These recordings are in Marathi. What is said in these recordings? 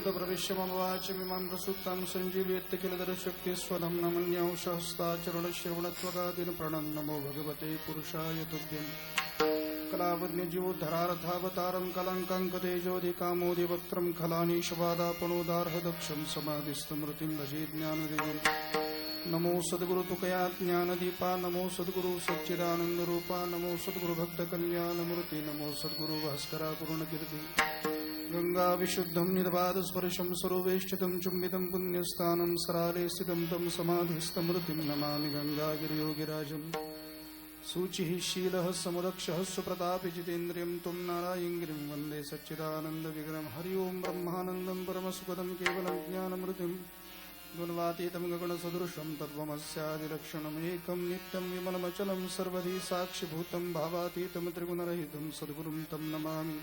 प्रविश्य मम वाचमिमां प्रसुप्तां सञ्जीवयत्य किल दर्शक्तिस्वरं नमन्यौषहस्ताचरणश्रवणत्वगादीन् प्रणं नमो भगवते पुरुषाय तुभ्यम् कलावन्यजीवोद्धरारथावतारं कलाङ्काङ्कतेजोधिकामोदिवक्त्रं खलानीशवादापणोदार्हदक्षं समाधिस्तमृतिं भजे ज्ञानदेवम् नमो सद्गुरु तुकया ज्ञानदीपा नमो सद्गुरु सच्चिदानन्दरूपा नमो सद्गुरु भक्तकल्याणमूर्ति नमो सद्गुरु भास्करा पूर्णकीर्ति गंगा विशुद्धं निर्वादस्पर्शं सरोवेष्टितं चुम्बितं पुण्यस्थानं सराले स्थितं तं समाधिस्तमृतिं नमामि गंगागिरियोगिराजम् सूचिः शीलः समुदक्षः सुप्रतापि जितेन्द्रियं त्वं नारायणगिरिं वन्दे सच्चिदानन्दविग्रहं हरि ओं ब्रह्मानन्दं परमसुखदं केवलं ज्ञानमृतिं गुणवातीतं गगनसदृशं तत्त्वमस्यादिलक्षणम् एकं नित्यं विमलमचलं सर्वधी साक्षिभूतं भावातीतं त्रिगुणरहितं सद्गुरुं तं नमामि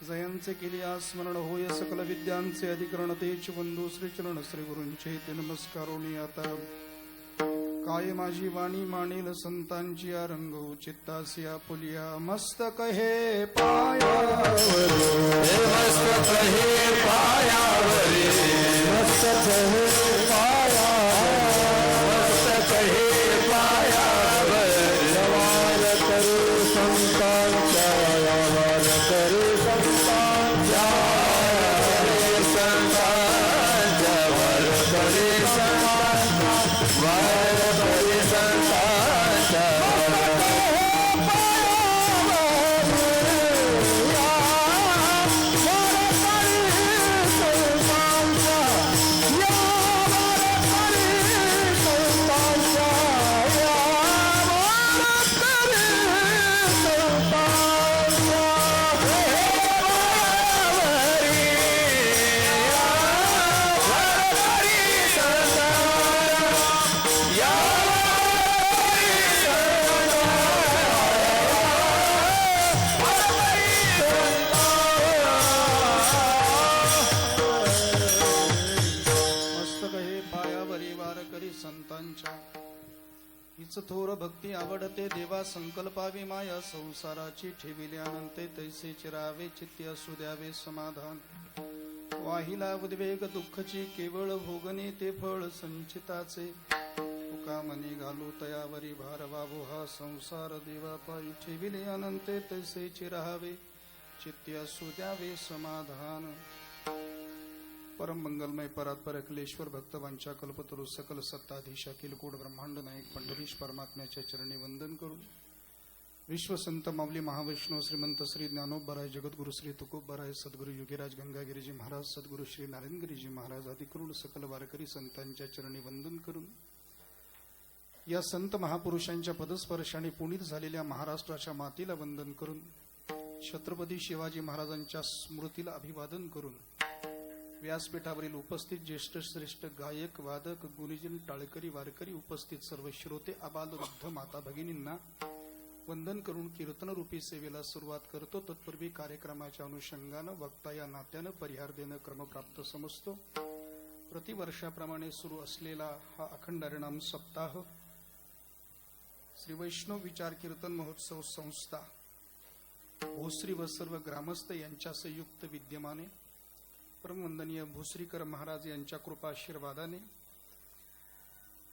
जयांचे केले स्मरण होय सकल विद्यांचे अधिकरण तेच बंधू श्रीचरण श्रीगुरूंचे ते नमस्कारोनी आता काय माझी वाणी मानेल संतांची रंग चित्तासिया पुलिया मस्तक हे पायावरी मस्तक हे पायावरी मस्तक हे पायावरी जवार करू संतांच्या जवार करू संतांच्या जवार करू थोर भक्ती आवडते देवा संकल्पावी माया संसाराची ठेविल्यानंते तैसे चिरावे चित्ती असू द्यावे समाधान वाहिला उद्वेग दुःखची केवळ भोगणे ते फळ संचिताचे उकामनी घालू तयावरी भार वाभो हा संसार देवा पायी ठेविल्यानंते तैसे चिरावे चित्ती असू द्यावे समाधान परम मंगलमय परात्पर अखिलेश्वर भक्तवांच्या कल्पतरु सकल सत्ताधीश अखिल कोड ब्रह्मांड नायक पंढरीश परमात्म्याच्या चरणी वंदन करून विश्वसंत माऊली महावैष्णव श्रीमंत श्री ज्ञानोबराय जगद्गुरु श्री तुकोबराय सद्गुरु योगीराज गंगागिरीजी महाराज सद्गुरु श्री नारायणगिरीजी महाराज आदी करून सकल वारकरी संतांच्या चरणी वंदन करून या संत महापुरुषांच्या पदस्पर्शाने पुनीत झालेल्या महाराष्ट्राच्या मातीला वंदन करून छत्रपती शिवाजी महाराजांच्या स्मृतीला अभिवादन करून व्यासपीठावरील उपस्थित ज्येष्ठ श्रेष्ठ गायक वादक गुणीजन टाळकरी वारकरी उपस्थित सर्व श्रोते आबाल वृद्ध माता भगिनींना वंदन करून कीर्तनरूपी सेवेला सुरुवात करतो. तत्पूर्वी कार्यक्रमाच्या अनुषंगानं वक्ता या नात्यानं परिहार देणं क्रमप्राप्त समजतो. प्रतिवर्षाप्रमाणे सुरू असलेला हा अखंड हरिनाम सप्ताह श्री वैष्णव विचार कीर्तन महोत्सव संस्था भोसरी व सर्व ग्रामस्थ यांच्या संयुक्त विद्यमाने परमवंदनीय भोसरीकर महाराज यांच्या कृपाशीर्वादाने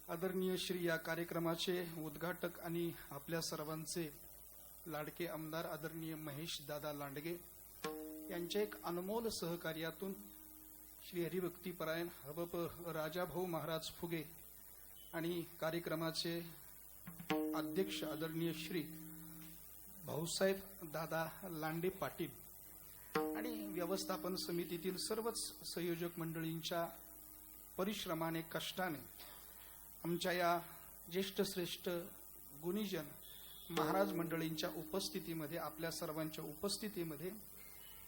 आदरणीय श्री या कार्यक्रमाचे उद्घाटक आणि आपल्या सर्वांचे लाडके आमदार आदरणीय महेश दादा लांडगे यांच्या एक अनमोल सहकार्यातून श्री हरिभक्तीपरायण हबप राजाभाऊ महाराज फुगे आणि कार्यक्रमाचे अध्यक्ष आदरणीय श्री भाऊसाहेब दादा लांडे पाटील आणि व्यवस्थापन समितीतील सर्वच संयोजक मंडळींच्या परिश्रमाने कष्टाने आमच्या या ज्येष्ठ श्रेष्ठ गुणीजन महाराज मंडळींच्या उपस्थितीमध्ये आपल्या सर्वांच्या उपस्थितीमध्ये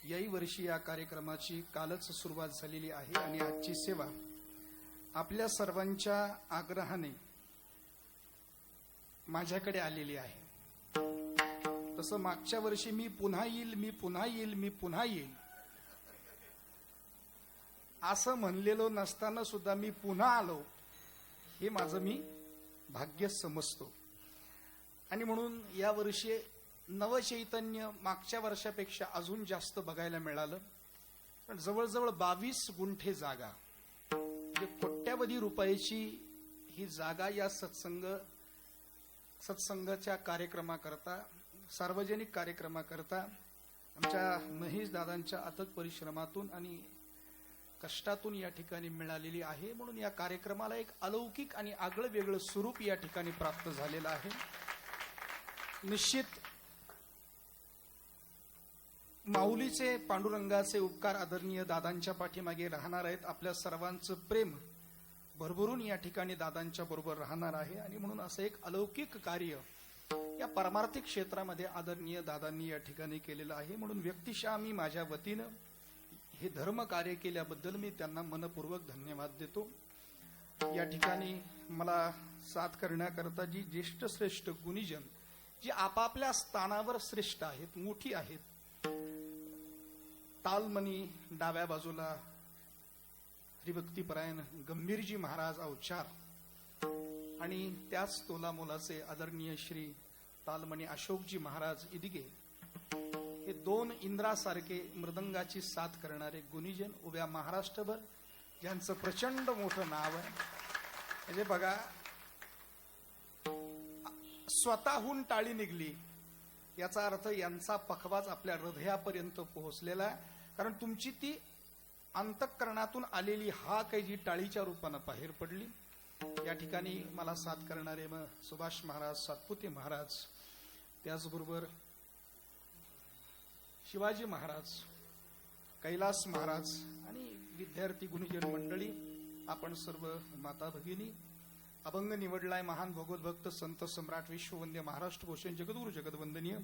याही वर्षी या कार्यक्रमाची कालच सुरुवात झालेली आहे आणि आजची सेवा आपल्या सर्वांच्या आग्रहाने माझ्याकडे आलेली आहे. तसं मागच्या वर्षी मी पुन्हा येईल असं म्हणलेलो नसताना सुद्धा मी पुन्हा आलो हे माझं मी भाग्य समजतो. आणि म्हणून या वर्षी नवचैतन्य मागच्या वर्षापेक्षा अजून जास्त बघायला मिळालं. पण जवळजवळ 22 गुंठे जागा, म्हणजे कोट्यावधी रुपयाची ही जागा या सत्संगाच्या कार्यक्रमाकरता, सार्वजनिक कार्यक्रमाकरता आमच्या महेश दादांच्या अथक परिश्रमातून आणि कष्टातून या ठिकाणी मिळालेली आहे. म्हणून या कार्यक्रमाला एक अलौकिक आणि आगळं वेगळं स्वरूप या ठिकाणी प्राप्त झालेलं आहे. निश्चित माऊलीचे, पांडुरंगाचे उपकार आदरणीय दादांच्या पाठीमागे राहणार आहेत. आपल्या सर्वांचं प्रेम भरभरून या ठिकाणी दादांच्या बरोबर राहणार आहे. आणि म्हणून असं एक अलौकिक कार्य या परमार्थिक क्षेत्रामध्ये आदरणीय दादांनी या ठिकाणी केलेलं आहे. म्हणून व्यक्तिशः मी माझ्या वतीनं हे धर्म कार्य केल्याबद्दल मी त्यांना मनपूर्वक धन्यवाद देतो. या ठिकाणी मला साथ करण्याकरता जी ज्येष्ठ श्रेष्ठ गुणीजन, जी आपापल्या स्थानावर श्रेष्ठ आहेत, मोठी आहेत, तालमनी डाव्या बाजूला हरिभक्तीपरायण गंभीरजी महाराज अवचार आणि त्याच तोला मोलाचे आदरणीय श्री तालमणी अशोकजी महाराज इदिगे, हे दोन इंद्रासारखे मृदंगाची साथ करणारे गुणीजन उभ्या महाराष्ट्रभर, ज्यांचं प्रचंड मोठं नाव आहे. म्हणजे बघा, स्वतःहून टाळी निघली याचा अर्थ यांचा पखवाज आपल्या हृदयापर्यंत पोहोचलेला आहे. कारण तुमची ती अंतःकरणातून आलेली हा काही जी टाळीच्या रूपानं बाहेर पडली. या ठिकाणी मला साथ करणारे मग सुभाष महाराज, सातपुते महाराज, त्याचबरोबर शिवाजी महाराज, कैलास महाराज आणि विद्यार्थी गुणीजन मंडळी, आपण सर्व माता भगिनी, अभंग निवडलाय महान भगवत भक्त संत सम्राट विश्ववंद्य महाराष्ट्र भूषण जगद्गुरु जगदवंदनीय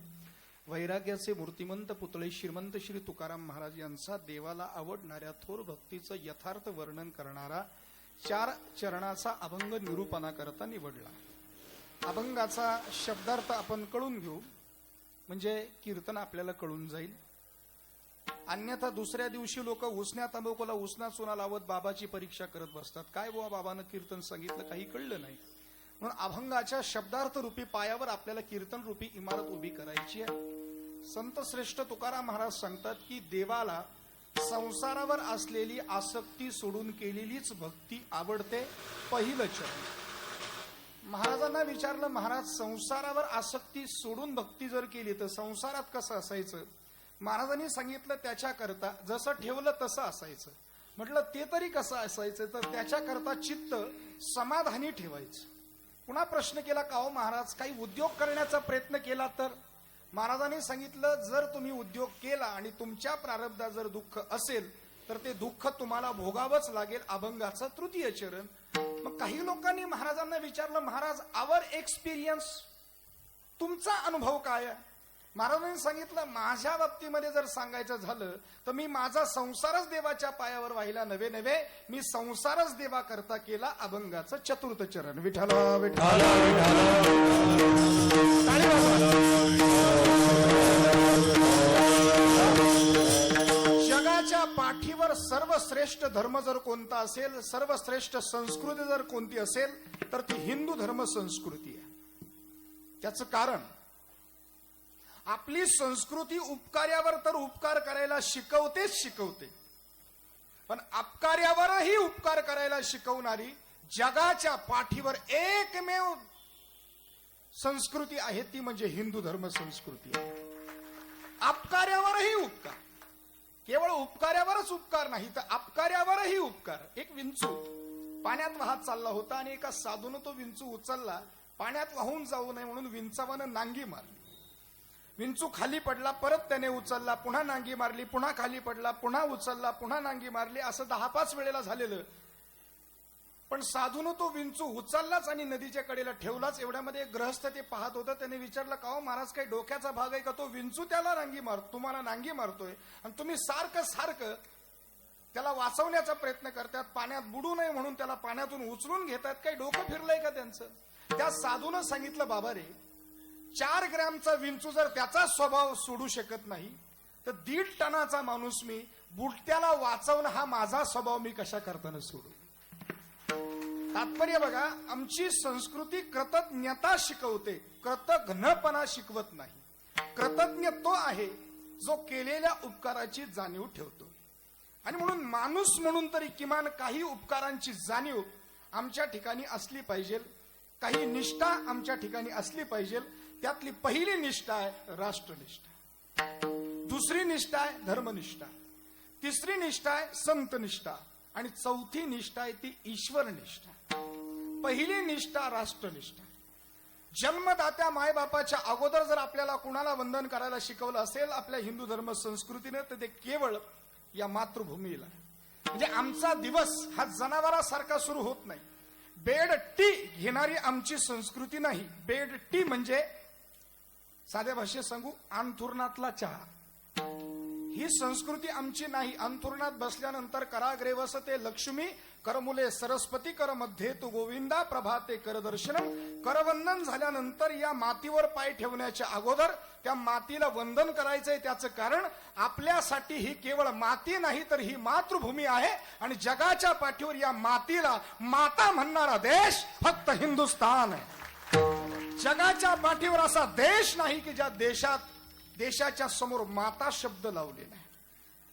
वैराग्याचे मूर्तिमंत पुतळे श्रीमंत श्री तुकाराम महाराज यांचा देवाला आवडणाऱ्या थोर भक्तीचं यथार्थ वर्णन करणारा 4 चरणाचा अभंग निरूपणाकरता निवडला. अभंगाचा शब्दार्थ आपण कळून घेऊ, म्हणजे कीर्तन आपल्याला कळून जाईल. अन्यथा दुसऱ्या दिवशी लोक उसण्या तंबाखूला उसना चुना लावत बाबाची परीक्षा करत बसतात. काय बुवा, बाबानं कीर्तन सांगितलं, काही कळलं नाही. म्हणून अभंगाच्या शब्दार्थ रूपी पायावर आपल्याला कीर्तन रूपी इमारत उभी करायची आहे. संत श्रेष्ठ तुकाराम महाराज सांगतात की देवाला संसारावर असलेली आसक्ती सोडून केलेलीच भक्ती आवडते, पहिलं चरण. महाराजांना विचारलं, महाराज संसारावर आसक्ती सोडून भक्ती जर केली तर संसारात कसं असायचं? महाराजांनी सांगितलं त्याच्याकरता जसं ठेवलं तसं असायचं. म्हटलं ते तरी कसं असायचं? तर त्याच्याकरता चित्त समाधानी ठेवायचं. पुन्हा प्रश्न केला, का हो महाराज, काही उद्योग करण्याचा प्रयत्न केला तर? महाराजांनी सांगितलं, जर तुम्ही उद्योग केला आणि तुमच्या प्रारब्धात जर दुःख असेल तर ते दुःख तुम्हाला भोगावंच लागेल. अभंगाचं तृतीय चरण. मग काही लोकांनी महाराजांना विचारलं, महाराज आवर एक्सपिरियन्स, तुमचा अनुभव काय आहे? महाराजांनी सांगितलं, माझ्या बाबतीमध्ये जर सांगायचं झालं तर मी माझा संसारच देवाच्या पायावर वाहिला नव्हे, मी संसारच देवा करता केला. अभंगाचं चतुर्थ चरण. विठ्ठला विठ्ठला जगाच्या पाठीवर सर्वश्रेष्ठ धर्म जर कोणता असेल, सर्वश्रेष्ठ संस्कृती जर कोणती असेल तर ती हिंदू धर्म संस्कृती आहे. त्याचं कारण, आपली संस्कृती उपकार्यावर तर उपकार करायला शिकवते, पण अपकार्यावरही उपकार करायला शिकवणारी जगाच्या पाठीवर एकमेव संस्कृती आहे, ती म्हणजे हिंदू धर्म संस्कृती आहे. अपकार्यावरही उपकार, केवळ उपकार्यावरच उपकार नाही तर अपकार्यावरही उपकार. एक विंचू पाण्यात वाहत चालला होता आणि एका साधून तो विंचू उचलला. पाण्यात वाहून जाऊ नये म्हणून विंचावानं नांगी मारली. विंचू खाली पडला, परत त्याने उचलला, पुन्हा नांगी मारली, पुन्हा खाली पडला, पुन्हा उचलला, पुन्हा नांगी मारली, असं 10-5 वेळेला झालेलं. पण साधून तो विंचू उचललाच आणि नदीच्या कडेला ठेवलाच. एवढ्यामध्ये एक ग्रहस्थ ते पाहत होता. त्याने विचारलं, का हो महाराज, काही डोक्याचा भाग आहे का? तो विंचू त्याला नांगी मारतो, तुम्हाला नांगी मारतोय आणि तुम्ही सारखं त्याला वाचवण्याचा प्रयत्न करतात, पाण्यात बुडू नये म्हणून त्याला पाण्यातून उचलून घेतात. काही डोकं फिरलंय का त्यांचं? त्या साधूनं सांगितलं, बाबा रे, 4 ग्रॅमचा विंचू जर त्याचा स्वभाव सोडू शकत नाही तर 1.5 टनाचा माणूस मी, बुडत्याला वाचवणं हा माझा स्वभाव मी कशा करताना सोडू? तात्पर्य बघा, आमची संस्कृती कृतज्ञता शिकवते, कृतघ्नपणा शिकवत नाही. कृतज्ञ तो आहे जो केलेल्या उपकाराची जाणीव ठेवतो. आणि म्हणून माणूस म्हणून तरी किमान काही उपकारांची जाणीव आमच्या ठिकाणी असली पाहिजे, काही निष्ठा आमच्या ठिकाणी असली पाहिजे. त्यातली पहिली निष्ठा आहे राष्ट्रनिष्ठा, दुसरी निष्ठा आहे धर्मनिष्ठा, तिसरी निष्ठा आहे संतनिष्ठा आणि चौथी निष्ठा आहे ती ईश्वरनिष्ठा. पहिली निष्ठा राष्ट्रनिष्ठा. जन्मदात्या मायबापाच्या अगोदर जर आपल्याला कुणाला वंदन करायला शिकवलं असेल आपल्या हिंदू धर्म संस्कृतीने, तर ते केवळ या मातृभूमीला. म्हणजे आमचा दिवस हा जनावरासारखा सुरू होत नाही. बेड टी घेणारी आमची संस्कृती नाही. बेड टी म्हणजे साध्या भाषेत सांगू, अंथुरणातला चहा, ही संस्कृती आमची नाही. अंथुरणात बसल्यानंतर कराग्रे वसते लक्ष्मी, करमुले सरस्वती, कर मध्ये तू गोविंदा, प्रभाते कर दर्शनम. करवंदन झाल्यानंतर या मातीवर पाय ठेवण्याच्या अगोदर त्या मातीला वंदन करायचंय. त्याचं कारण आपल्यासाठी ही केवळ माती नाही तर ही मातृभूमी आहे आणि जगाच्या पाठीवर या मातीला माता म्हणणारा देश फक्त हिंदुस्थान आहे. जगाच्या पाठीवर असा देश नाही की ज्या देशाच्या समोर माता शब्द लावलेला आहे.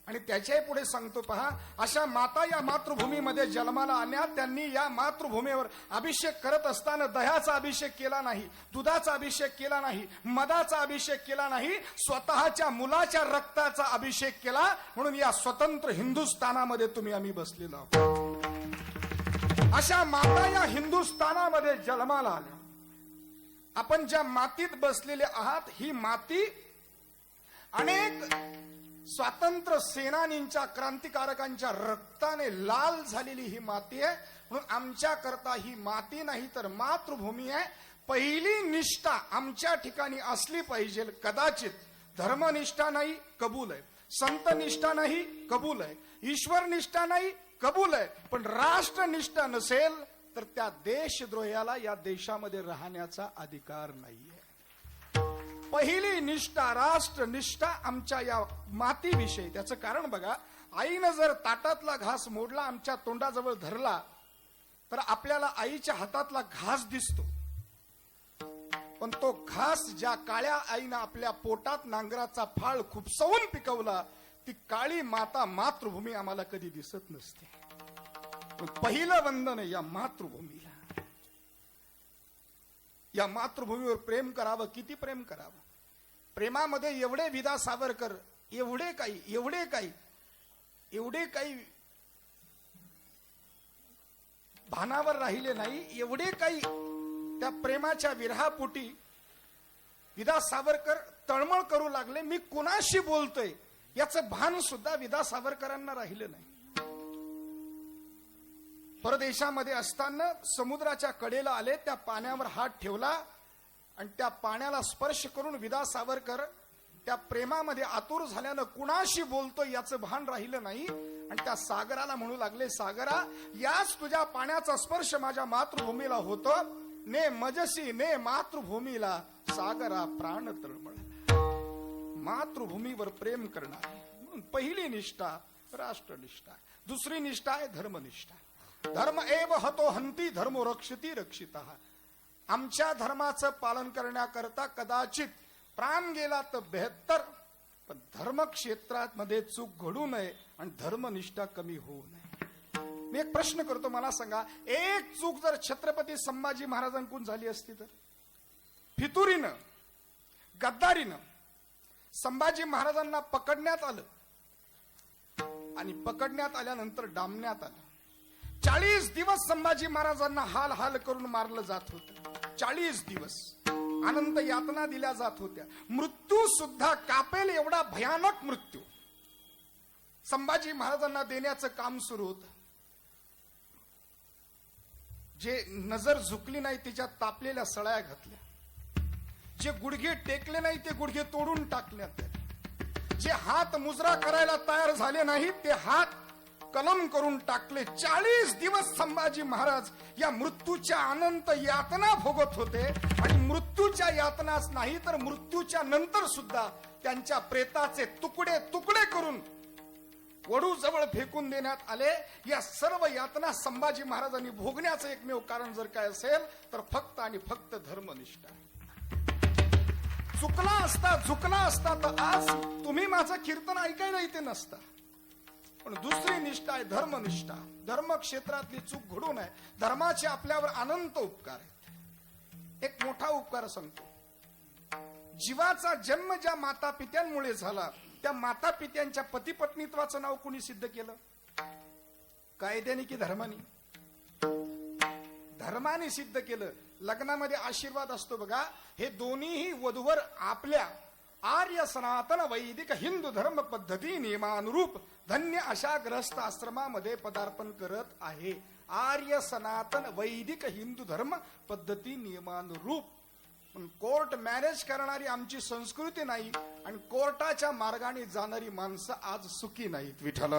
आणि त्याच्याही पुढे सांगतो पहा, अशा माता या मातृभूमीमध्ये जन्माला आल्या. त्यांनी या मातृभूमीवर अभिषेक करत असताना दह्याचा अभिषेक केला नाही, दुधाचा अभिषेक केला नाही, मधाचा अभिषेक केला नाही, स्वतःच्या मुलाच्या रक्ताचा अभिषेक केला. म्हणून या स्वतंत्र हिंदुस्थानामध्ये तुम्ही आम्ही बसलेलो आहोत. अशा माता या हिंदुस्थानामध्ये जन्माला आल्या. आपण ज्या मातीत बसलेले आहात ही माती अनेक स्वातंत्र्य सेनानींच्या, क्रांतिकारकांच्या रक्ताने लाल झालेली ही माती आहे. म्हणून आमच्या करता ही माती नाही तर मातृभूमी आहे. पहिली निष्ठा आमच्या ठिकाणी असली पाहिजे. कदाचित धर्मनिष्ठा नाही, कबूल आहे. संतनिष्ठा नाही, कबूल आहे. ईश्वरनिष्ठा नाही, कबूल आहे. पण राष्ट्रनिष्ठा नसेल तर त्या देशद्रोह्याला या देशामध्ये राहण्याचा अधिकार नाहीये. पहिली निष्ठा राष्ट्रनिष्ठा आमच्या या मातीविषयी. त्याचं कारण बघा, आईनं जर ताटातला घास मोडला, आमच्या तोंडाजवळ धरला, तर आपल्याला आईच्या हातातला घास दिसतो. पण तो घास ज्या काळ्या आईनं आपल्या पोटात नांगराचा फाळ खुपसवून पिकवला, ती काळी माता मातृभूमी आम्हाला कधी दिसत नसते. पहिलं वंदन या मातृभूमीला. या मातृभूमीवर प्रेम करावं. किती प्रेम करावं. प्रेमामध्ये एवढे विदा सावरकर, एवढे काही भानावर राहिले नाही, एवढे काही त्या प्रेमाच्या विरहापोटी विदा सावरकर तळमळ करू लागले. मी कुणाशी बोलतोय याचं भान सुद्धा विदा सावरकरांना राहिलं नाही. परदेशामध्ये असताना समुद्राच्या कडेला आले, त्या पाण्यावर हात ठेवला आणि त्या पाण्याला स्पर्श करून विदा सावरकर त्या प्रेमामध्ये आतुर झाल्यानं कुणाशी बोलतो याचं भान राहिलं नाही. आणि त्या सागराला म्हणू लागले, सागरा, याच तुझ्या पाण्याचा स्पर्श माझ्या मातृभूमीला होतो. ने मजसी ने मातृभूमीला, सागरा प्राण तळमळ. मातृभूमीवर प्रेम करणार. पहिली निष्ठा राष्ट्रनिष्ठा. दुसरी निष्ठा आहे धर्मनिष्ठा. धर्म एव हतो हंती धर्मो रक्षती रक्षितः. आमच्या धर्माचं पालन करण्याकरता कदाचित प्राण गेला तर बेहत्तर, पण धर्म क्षेत्रात मध्ये चूक घडू नये आणि धर्मनिष्ठा कमी होऊ नये. मी एक प्रश्न करतो, मला सांगा, एक चूक जर छत्रपती संभाजी महाराजांकडून झाली असती तर? फितुरीनं, गद्दारीनं संभाजी महाराजांना पकडण्यात आलं आणि पकडण्यात आल्यानंतर डांबण्यात आलं. 40 दिवस संभाजी महाराजांना हाल हाल करून मारलं जात होतं. 40 दिवस अनंत यातना दिल्या जात होत्या. मृत्यू सुद्धा कापेल एवढा भयानक मृत्यू संभाजी महाराजांना देण्याचं काम सुरू होतं. जे नजर झुकली नाही तिच्या तापलेल्या सळ्या घातल्या, जे गुडघे टेकले नाही ते गुडघे तोडून टाकण्यात, जे हात मुजरा करायला तयार झाले नाही ते हात कलम करून टाकले. 40 दिवस संभाजी महाराज या मृत्यूच्या अनंत यातना भोगत होते. आणि मृत्यूच्या यातनाच नाही तर मृत्यूच्या नंतर सुद्धा त्यांच्या प्रेताचे तुकडे तुकडे करून वडू जवळ फेकून देण्यात आले. या सर्व यातना संभाजी महाराजांनी भोगण्याचं एकमेव कारण जर काय असेल तर फक्त आणि फक्त धर्मनिष्ठा. झुकला असता तर आज तुम्ही माझं कीर्तन ऐकायला इथे नसता. पण दुसरी निष्ठा आहे धर्मनिष्ठा. धर्म क्षेत्रातली चूक घडू नये. धर्माचे आपल्यावर अनंत उपकार आहेत. एक मोठा उपकार सांगतो. जीवाचा जन्म ज्या माता पित्यांमुळे झाला, त्या माता पित्यांच्या पती पत्नीत्वाचं नाव कोणी सिद्ध केलं? कायद्याने की धर्माने? धर्माने सिद्ध केलं. लग्नामध्ये आशीर्वाद असतो बघा. हे दोन्हीही वधूवर आपल्या आर्य सनातन वैदिक हिंदू धर्म पद्धती नियमानुरूप धन्य अशा ग्रहस्थ आश्रमामध्ये पदार्पण करत आहे. आर्य सनातन वैदिक हिंदू धर्म पद्धती नियमानुरूप. पण कोर्ट मॅरेज करणारी आमची संस्कृती नाही आणि कोर्टाच्या मार्गाने जाणारी माणसं आज सुखी नाहीत. विठ्ठल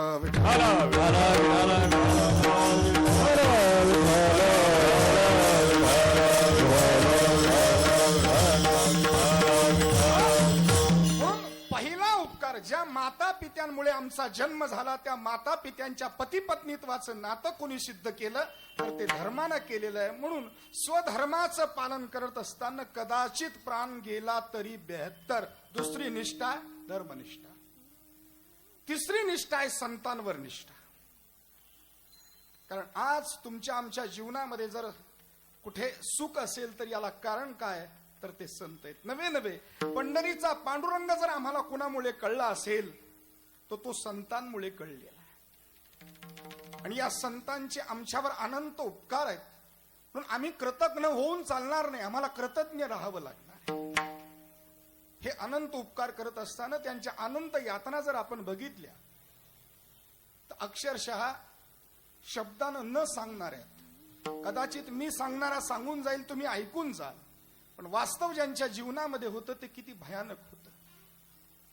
पहिला उपकार ज्या माता पित्यांमुळे आमचा जन्म झाला, त्या माता पित्यांच्या पती पत्नीत्वाचं नातं कोणी सिद्ध केलं तर ते धर्मानं केलेलं आहे. म्हणून स्वधर्माचं पालन करत असताना कदाचित प्राण गेला तरी बेहत्तर. दुसरी निष्ठा धर्मनिष्ठा. तिसरी निष्ठा आहे संतांवर निष्ठा. कारण आज तुमच्या आमच्या जीवनामध्ये जर कुठे सुख असेल तर याला कारण काय तर ते संत आहेत. नवे पंढरीचा पांडुरंग जर आम्हाला कुणामुळे कळला असेल तर तो संतांमुळे कळलेला आहे. आणि या संतांचे आमच्यावर अनंत उपकार आहेत. म्हणून आम्ही कृतज्ञ होऊन चालणार नाही. आम्हाला कृतज्ञ राहावं लागणार. हे अनंत उपकार करत असताना त्यांच्या अनंत यातना जर आपण बघितल्या तर अक्षरशः शब्दानं न सांगणाऱ्या. कदाचित मी सांगणारा सांगून जाईल, तुम्ही ऐकून जाल, पण वास्तव ज्यांच्या जीवनामध्ये होतं ते किती भयानक होतं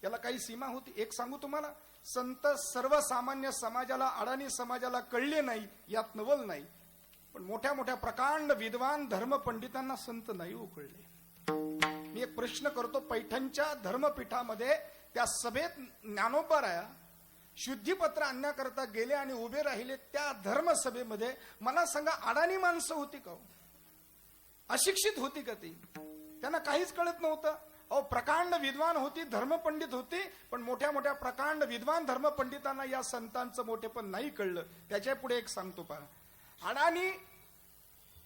याला काही सीमा होती. एक सांगू तुम्हाला, संत सर्वसामान्य समाजाला, अडाणी समाजाला कळले नाही यात नवल नाही, पण मोठ्या मोठ्या प्रकांड विद्वान धर्मपंडितांना संत नाही उकळले. मी एक प्रश्न करतो. पैठणच्या धर्मपीठामध्ये त्या सभेत ज्ञानोबराया शुद्धीपत्र आणण्याकरता गेले आणि उभे राहिले. त्या धर्मसभेमध्ये मला सांगा, अडाणी माणसं होती का? अशिक्षित होती का ती? त्यांना काहीच कळत नव्हतं. अहो, प्रकांड विद्वान होती, धर्मपंडित होती, पण मोठ्या मोठ्या प्रकांड विद्वान धर्मपंडितांना या संतांचं मोठेपण नाही कळलं. त्याच्या पुढे एक सांगतो पहा. अडाणी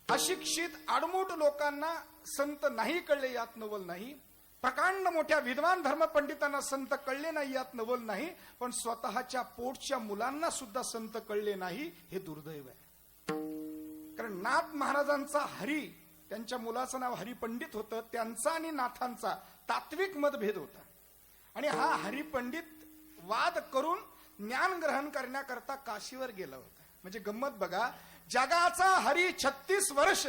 अशिक्षित आडमोठ लोकांना संत नाही कळले यात नवल नाही. प्रकांड मोठ्या विद्वान धर्मपंडितांना संत कळले नाही यात नवल नाही, पण स्वतःच्या पोटच्या मुलांना सुद्धा संत कळले नाही हे दुर्दैव आहे. कारण नाथ महाराजांचा हरी, त्यांच्या मुलाचं नाव हरिपंडित होतं, त्यांचा आणि नाथांचा तात्विक मतभेद होता. आणि हा हरिपंडित वाद करून ज्ञान ग्रहण करण्याकरता काशीवर गेला होता. म्हणजे गंमत बघा, जगाचा हरी 36 वर्ष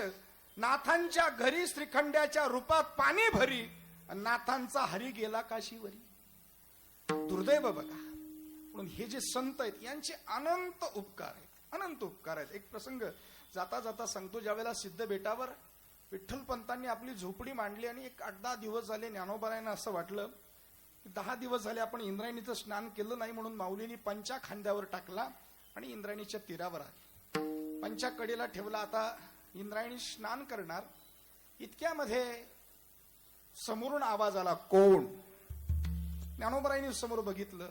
नाथांच्या घरी श्रीखंड्याच्या रूपात पाणी भरी, नाथांचा हरी गेला काशीवरी. दुर्दैव बघा. म्हणून हे जे संत आहेत यांचे अनंत उपकार आहेत, अनंत उपकार आहेत. एक प्रसंग जाता जाता सांगतो. ज्यावेळेला सिद्ध बेटावर विठ्ठल पंतांनी आपली झोपडी मांडली आणि एक 8-10 दिवस झाले ज्ञानोबारायांना असं वाटलं की 10 दिवस झाले आपण इंद्रायणीचं स्नान केलं नाही, म्हणून माऊलींनी पंचा खांद्यावर टाकला आणि इंद्रायणीच्या तीरावर आले. पंचा कडेला ठेवला. आता इंद्रायणी स्नान करणार. इतक्यामध्ये समोरून आवाज आला, कोण? ज्ञानोबारायांनी समोर बघितलं.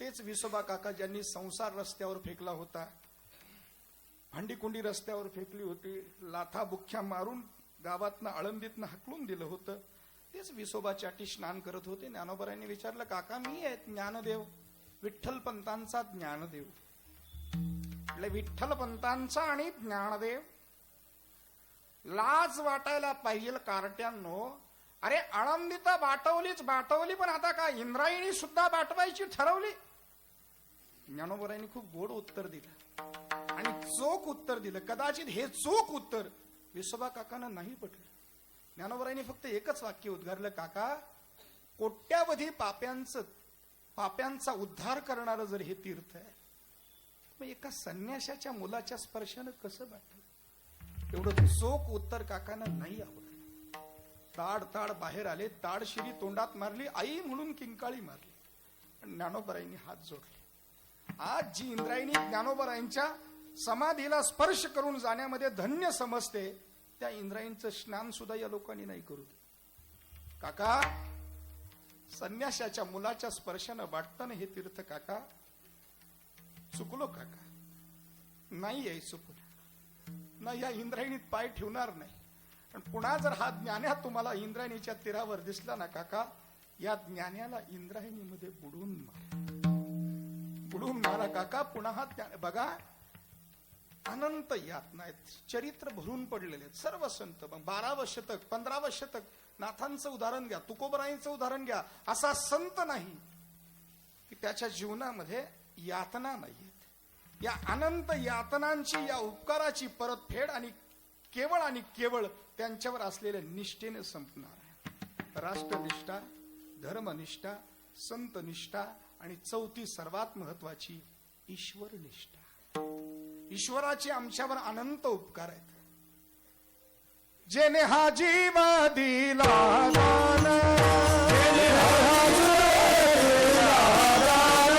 तेच विसोबा काका ज्यांनी संसार रस्त्यावर फेकला होता, भांडीकुंडी रस्त्यावर फेकली होती, लाथा बुख्या मारून गावातनं आळंदीतनं हकलून दिलं होतं, तेच विसोबा चाटी स्नान करत होते. ज्ञानोबारायांनी विचारलं, काका मी आहे ज्ञानदेव, विठ्ठल पंतांचा ज्ञानदेव. विठ्ठल पंतांचा आणि ज्ञानदेव, लाज वाटायला पाहिजे कार्ट्यांनो. अरे आळंदीत बाटवली, पण आता काय इंद्रायणी सुद्धा बाटवायची ठरवली? ज्ञानोबारायांनी खूप गोड उत्तर दिलं आणि चोख उत्तर दिलं. कदाचित हे चोख उत्तर विसोबा काकांना नाही पटलं. ज्ञानोबारायांनी फक्त एकच वाक्य उद्गारलं, काका कोट्यावधी पाप्यांचा उद्धार करणारं जर हे तीर्थ आहे, मग एका संन्याशाच्या मुलाच्या स्पर्शानं कसं वाटलं? एवढं चोख उत्तर काकांना नाही आवडलं. ताड बाहेर आले, ताडशिरी तोंडात मारली, आई म्हणून किंकाळी मारली आणि ज्ञानोबारायांनी हात जोडले. आज जी इंद्रायणी ज्ञानोबारायांच्या समाधीला स्पर्श करून जाण्यामध्ये धन्य समजते, त्या इंद्रायणीचं स्नान सुद्धा या लोकांनी नाही करू दे. काका संन्याशाच्या मुलाच्या स्पर्शानं वाटतं ना हे तीर्थ काका, चुकलो काका, नाही यायचो पुन्हा, नाही या इंद्रायणीत पाय ठेवणार नाही. पण पुन्हा जर हा ज्ञान्या तुम्हाला इंद्रायणीच्या तीरावर दिसला ना काका, या ज्ञान्याला इंद्रायणीमध्ये बुडून मारा, बुडून मारा काका. पुन्हा हा बघा, अनंत यातना आहेत, चरित्र भरून पडलेले आहेत सर्व संत. 12वं शतक 15वं शतक, नाथांचं उदाहरण घ्या, तुकोबराईंचं उदाहरण घ्या. असा संत नाही की त्याच्या जीवनामध्ये यातना नाहीयेत. या अनंत यातनांची, या उपकाराची परतफेड आणि केवळ त्यांच्यावर असलेल्या निष्ठेने संपणार आहे. राष्ट्रनिष्ठा, धर्मनिष्ठा, संतनिष्ठा आणि चौथी सर्वात महत्वाची ईश्वरनिष्ठा. ईश्वराचे आमच्यावर अनंत उपकार आहेत. जेने हा जीव दिला दान, जेने हा जीव दिला दान,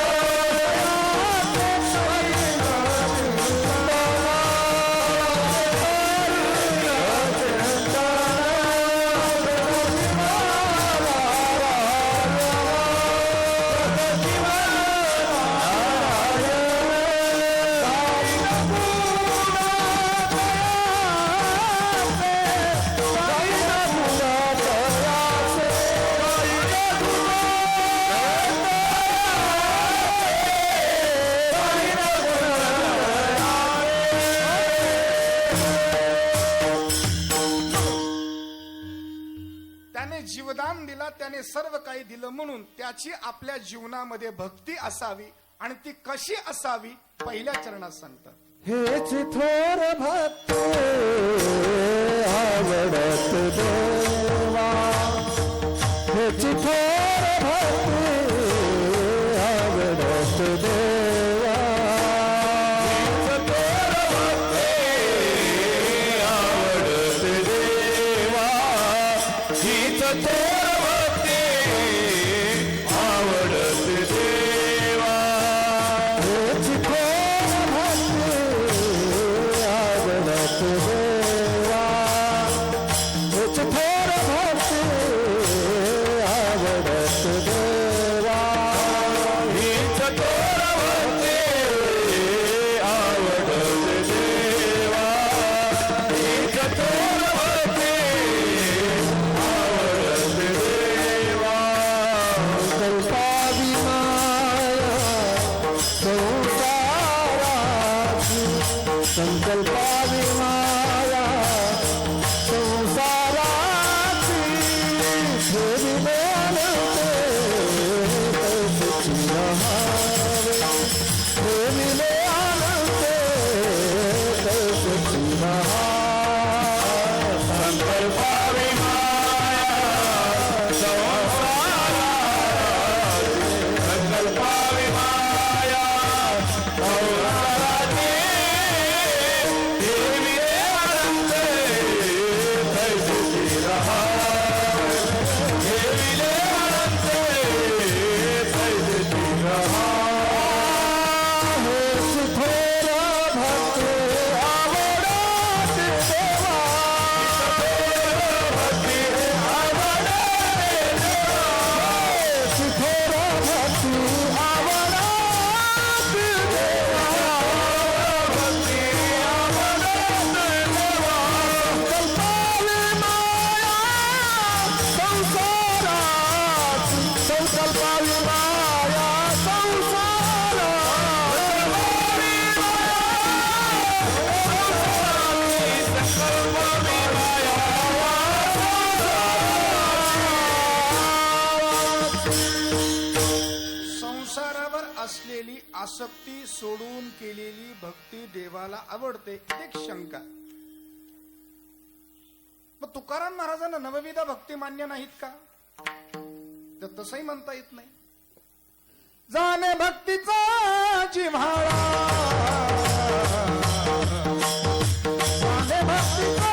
जीवदान दिला, त्याने सर्व काही दिलं, म्हणून त्याची आपल्या जीवनामध्ये भक्ती असावी. आणि ती कशी असावी पहिल्या चरणात सांगतात. हेच थोर भक्ती आवडत देवा, हेच थोर भक्ती आवडत देवा, आवडत देवा, हीच थोर भक्ती आवडत देवा, हेच थोर भक्ती आवडत देवा, हेच थोर भक्ती आवडत देवा, हीच थोर भक्ती आवडत देवा, हीच थोर भक्ती आवडत देवा. कल्पावी माया संसाराची, संकल्पावी माया संसाराची, ठेविले अनंते तैसीची रहावे, ठेविले अनंते तैसीची रहावे. संकल्पावी माया संसाराची, संकल्पावी माया संसाराची, ठेविले अनंते तैसीची रहावे, ठेविले अनंते तैसीची रहावे. हेच थोर भक्ती आवडत देवा, भक्ती आवडत देवा, हेच थोर भक्ती आवडत देवा, भक्ती आवडत देवा. संकल्पावी माया संसाराची, संकल्पावी माया संसारावर असलेली आसक्ती सोडून केलेली भक्ती देवाला आवडते. एक शंका, मग तुकाराम महाराजांना नवविध भक्ती मान्य नाहीत का? तर तसंही म्हणता येत नाही. जाणे भक्तीचा जिव्हाळा, जाणे भक्तीचा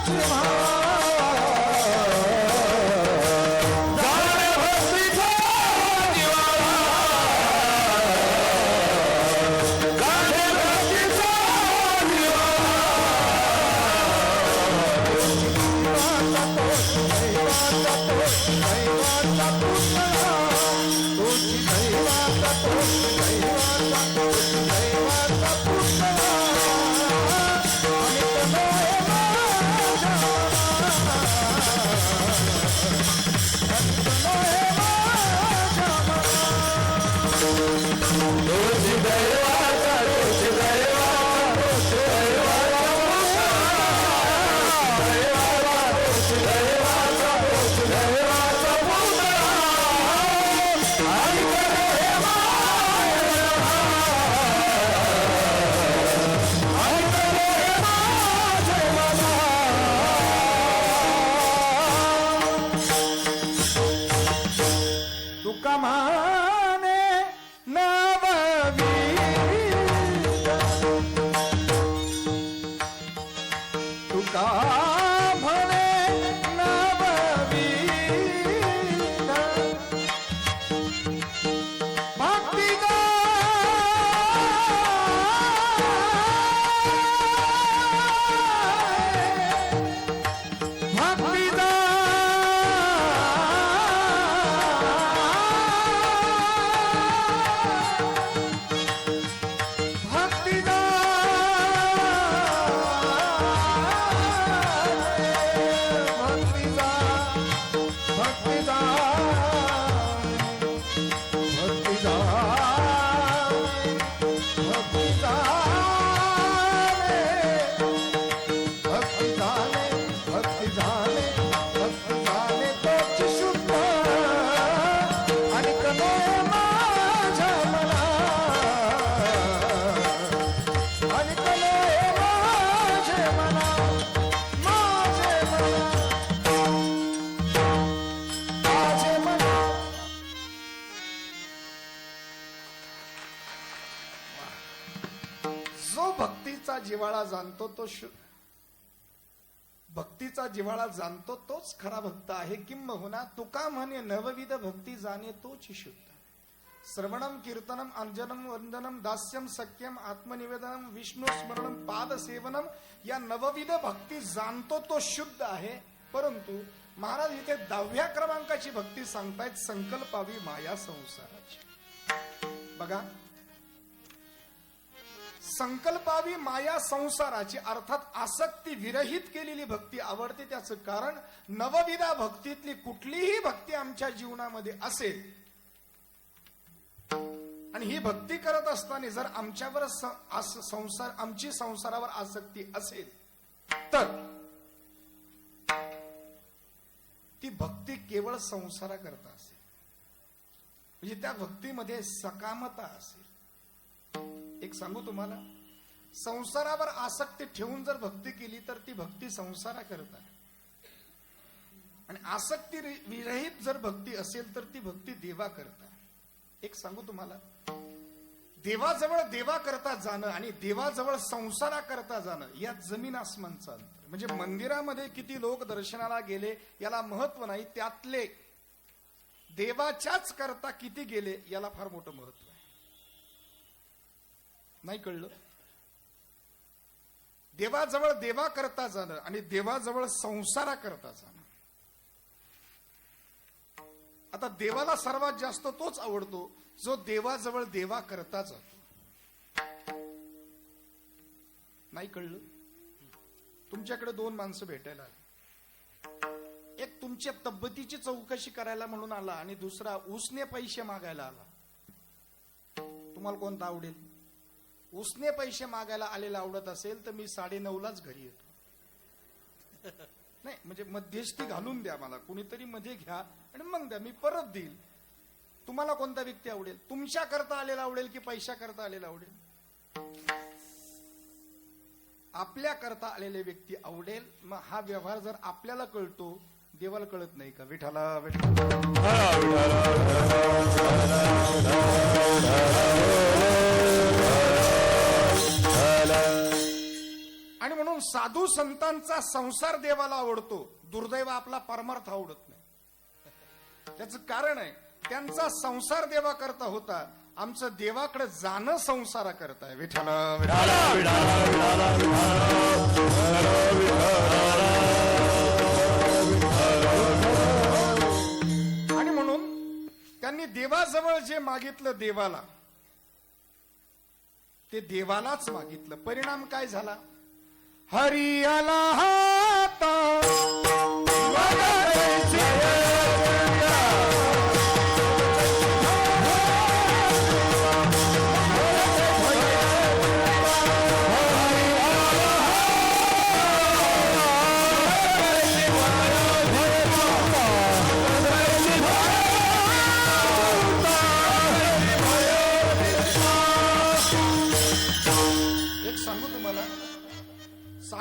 जिव्हाळा, जाणे भक्तीचा जिव्हाळा, जाणे भक्तीचा जिव्हाळा. तुझी दैवाचा तुझी दैवाचा तुझी दैवाचा तुझी दैवाचा तुझी दैवाचा पुतळा ऐक रे माय ऐक रे माझे मना तुका माने नववी तुका म्हणे नववी भक्तीचा भक्तीचा भक्तीचा भक्तीचा भक्तीचा भक्तीचा भक्तीचा भक्ती झाले भक्ती झाले भक्ती झाले तोच शुद्ध आणि कने माझ्या मना आणि कने माझे मना माझे मना माझे मना. जो भक्तीचा जिव्हाळा जाणतो तो भक्तीचा जिव्हाळा जाणतो तोच खरा भक्त आहे. किंबहुना तुका म्हणे नवविध भक्ती जाणे तोच शुद्ध. श्रवणम कीर्तनम अंजनम वंदनम दास्यम सख्यम आत्मनिवेदनम विष्णू स्मरणम पाद सेवनम या नवविध भक्ती जाणतो तो शुद्ध आहे. परंतु महाराज इथे 10व्या क्रमांकाची भक्ती सांगतायत संकल्पावी माया संसाराची. बघा संकल्पावी माया संसाराची अर्थात आसक्ती विरहित केलेली भक्ती आवडते. त्याचं कारण नवविधा भक्तीतली कुठलीही भक्ती आमच्या जीवनामध्ये असेल आणि ही भक्ती करत असताना जर आमच्यावर संसार आमची संसारावर आसक्ती असेल तर ती भक्ती केवळ संसाराकरता असेल. म्हणजे त्या भक्तीमध्ये सकामता असेल. एक सांगू तुम्हाला, संसारावर आसक्ती ठेवून जर भक्ती केली तर ती भक्ती संसारा करता आणि आसक्ती विरहित जर भक्ती असेल तर ती भक्ती देवा करता. एक सांगू तुम्हाला, देवाजवळ देवा करता जाणं आणि देवाजवळ संसारा करता जाणं यात जमीन आसमानचं अंतर. म्हणजे मंदिरामध्ये किती लोक दर्शनाला गेले याला महत्व नाही, त्यातले देवाच्याच करता किती गेले याला फार मोठं महत्व आहे. नाही कळलं? देवाजवळ देवा करता जाणं आणि देवाजवळ संसारा करता जाणं. आता देवाला सर्वात जास्त तोच आवडतो जो देवाजवळ देवा करता जातो. नाही कळलं? तुमच्याकडे 2 माणसं भेटायला आली. एक तुमच्या तब्येतीची चौकशी करायला म्हणून आला आणि दुसरा उसने पैसे मागायला आला. तुम्हाला कोणता आवडेल? उसने पैसे मागायला आलेला आवडत असेल तर मी 9:30लाच घरी येतो. नाही म्हणजे मध्यस्थी घालून द्या, मला कुणीतरी मध्ये घ्या आणि मग द्या, मी परत देईल. तुम्हाला कोणता व्यक्ती आवडेल? तुमच्या करता आलेला आवडेल की पैशा करता आलेला आवडेल? आपल्या करता आलेले व्यक्ती आवडेल. मग हा व्यवहार जर आपल्याला कळतो, देवाला कळत नाही का? विठाला आणि म्हणून साधू संतांचा संसार देवाला आवडतो, दुर्दैव आपला परमार्थ आवडत नाही. त्याचं कारण आहे त्यांचा संसार देवा करता होता, आमचं देवाकडे जाणं संसारा करताय. विठाला आणि म्हणून त्यांनी देवाजवळ जे मागितलं देवाला ते देवालाच मागितलं. परिणाम काय झाला? हरी आला हाता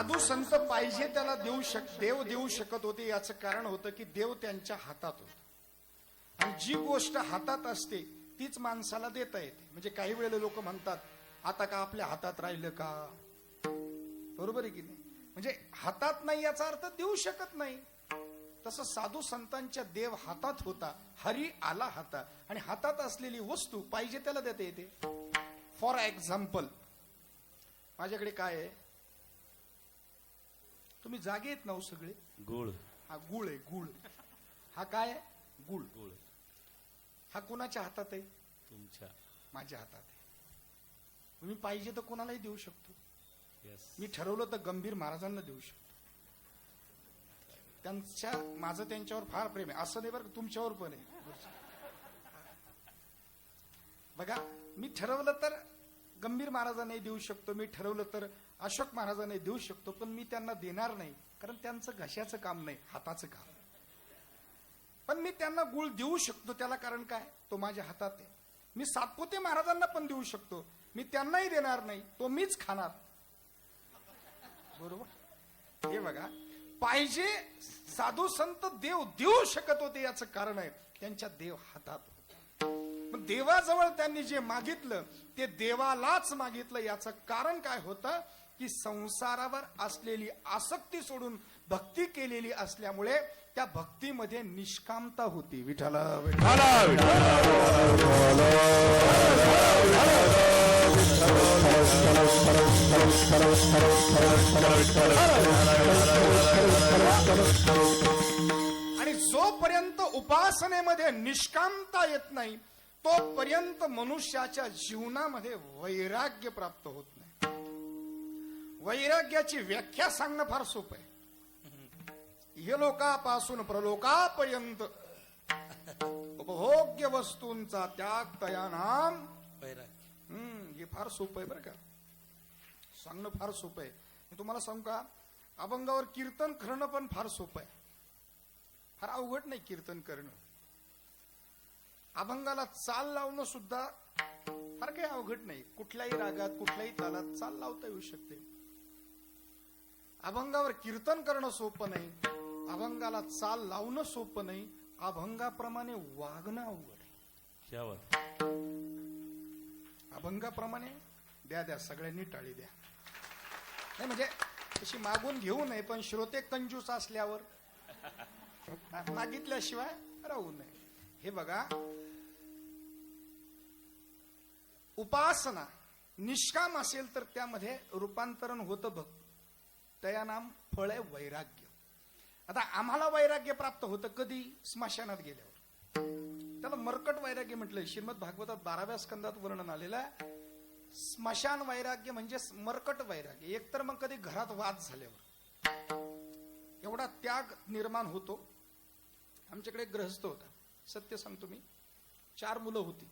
साधू संत पाहिजे त्याला देव देऊ शकत होते. याचं कारण होतं की देव त्यांच्या हातात होत आणि जी गोष्ट हातात असते तीच माणसाला देता येते. म्हणजे काही वेळेला लोक म्हणतात आता का आपल्या हातात राहिलं का, बरोबर आहे की नाही. म्हणजे हातात नाही याचा अर्थ देऊ शकत नाही. तसं साधू संतांच्या देव हातात होता, हरी आला हातात आणि हातात असलेली वस्तू पाहिजे त्याला देता येते. फॉर एक्झाम्पल माझ्याकडे काय आहे, तुम्ही जागे आहेत ना हो सगळे. गुळ. हा गुळ आहे, गुळ. हा काय आहे, गुळ. गुळ हा कोणाच्या हातात आहे, तुमच्या. माझ्या हातात आहे. मी पाहिजे तर कोणालाही देऊ शकतो. यस. मी ठरवलं तर गंभीर महाराजांना देऊ शकतो. माझं त्यांच्यावर फार प्रेम आहे. असं नाही बरं, तुमच्यावर पण आहे. बघा, मी ठरवलं तर गंभीर महाराजांनाही देऊ शकतो, मी ठरवलं तर अशोक महाराजांनाही देऊ शकतो, पण मी त्यांना देणार नाही, कारण त्यांचं घशाचं काम नाही, हाताचं काम. पण मी त्यांना गुळ देऊ शकतो, त्याला कारण काय, तो माझ्या हातात आहे. मी सातपुते महाराजांना पण देऊ शकतो, मी त्यांनाही देणार नाही, तो मीच खाणार. बरोबर. हे बघा, पाहिजे साधू संत देव देऊ शकत होते याचं कारण आहे त्यांच्या देव हातात होता. पण देवाजवळ त्यांनी जे मागितलं ते देवालाच मागितलं. याचं कारण काय होतं की संसारावर असलेली आसक्ती सोडून भक्ती केलेली असल्यामुळे त्या भक्तीमध्ये निष्कामता होती. विठ्ठला आणि जोपर्यंत उपासनेमध्ये निष्कामता येत नाही तोपर्यंत मनुष्याच्या जीवनामध्ये वैराग्य प्राप्त होत नाही. वैराग्याची व्याख्या सांगणं फार सोपं आहे. इहलोकापासून प्रलोकापर्यंत उपभोग्य वस्तूंचा त्याग तया नाम वैराग्य. हे फार सोपं आहे बरं का, सांगणं फार सोपं आहे. मी तुम्हाला सांगू का, अभंगावर कीर्तन करणं पण फार सोपं आहे, फार अवघड नाही कीर्तन करणं. अभंगाला चाल लावणं सुद्धा फार काही अवघड नाही. कुठल्याही रागात कुठल्याही तालात चाल लावता येऊ शकते. अभंगावर कीर्तन करणं सोपं नाही, अभंगाला चाल लावणं सोपं नाही, अभंगाप्रमाणे वागणं अवघड आहे. यावर अभंगाप्रमाणे द्या सगळ्यांनी टाळी द्या. नाही म्हणजे तशी मागून घेऊ नये, पण श्रोते कंजूस असल्यावर मागितल्याशिवाय राहू नये. हे बघा, उपासना निष्काम असेल तर त्यामध्ये रूपांतरण होतं भक्त. तया नाम फळ आहे वैराग्य. आता आम्हाला वैराग्य प्राप्त होतं कधी, स्मशानात गेल्यावर. त्याला मर्कट वैराग्य म्हटलंय. श्रीमद भागवतात 12व्या स्कंदात वर्णन आलेलं आहे. स्मशान वैराग्य म्हणजे मर्कट वैराग्य. एकतर मग कधी घरात वाद झाल्यावर एवढा त्याग निर्माण होतो. आमच्याकडे एक गृहस्थ होता, सत्य सांगतो मी, 4 मुलं होती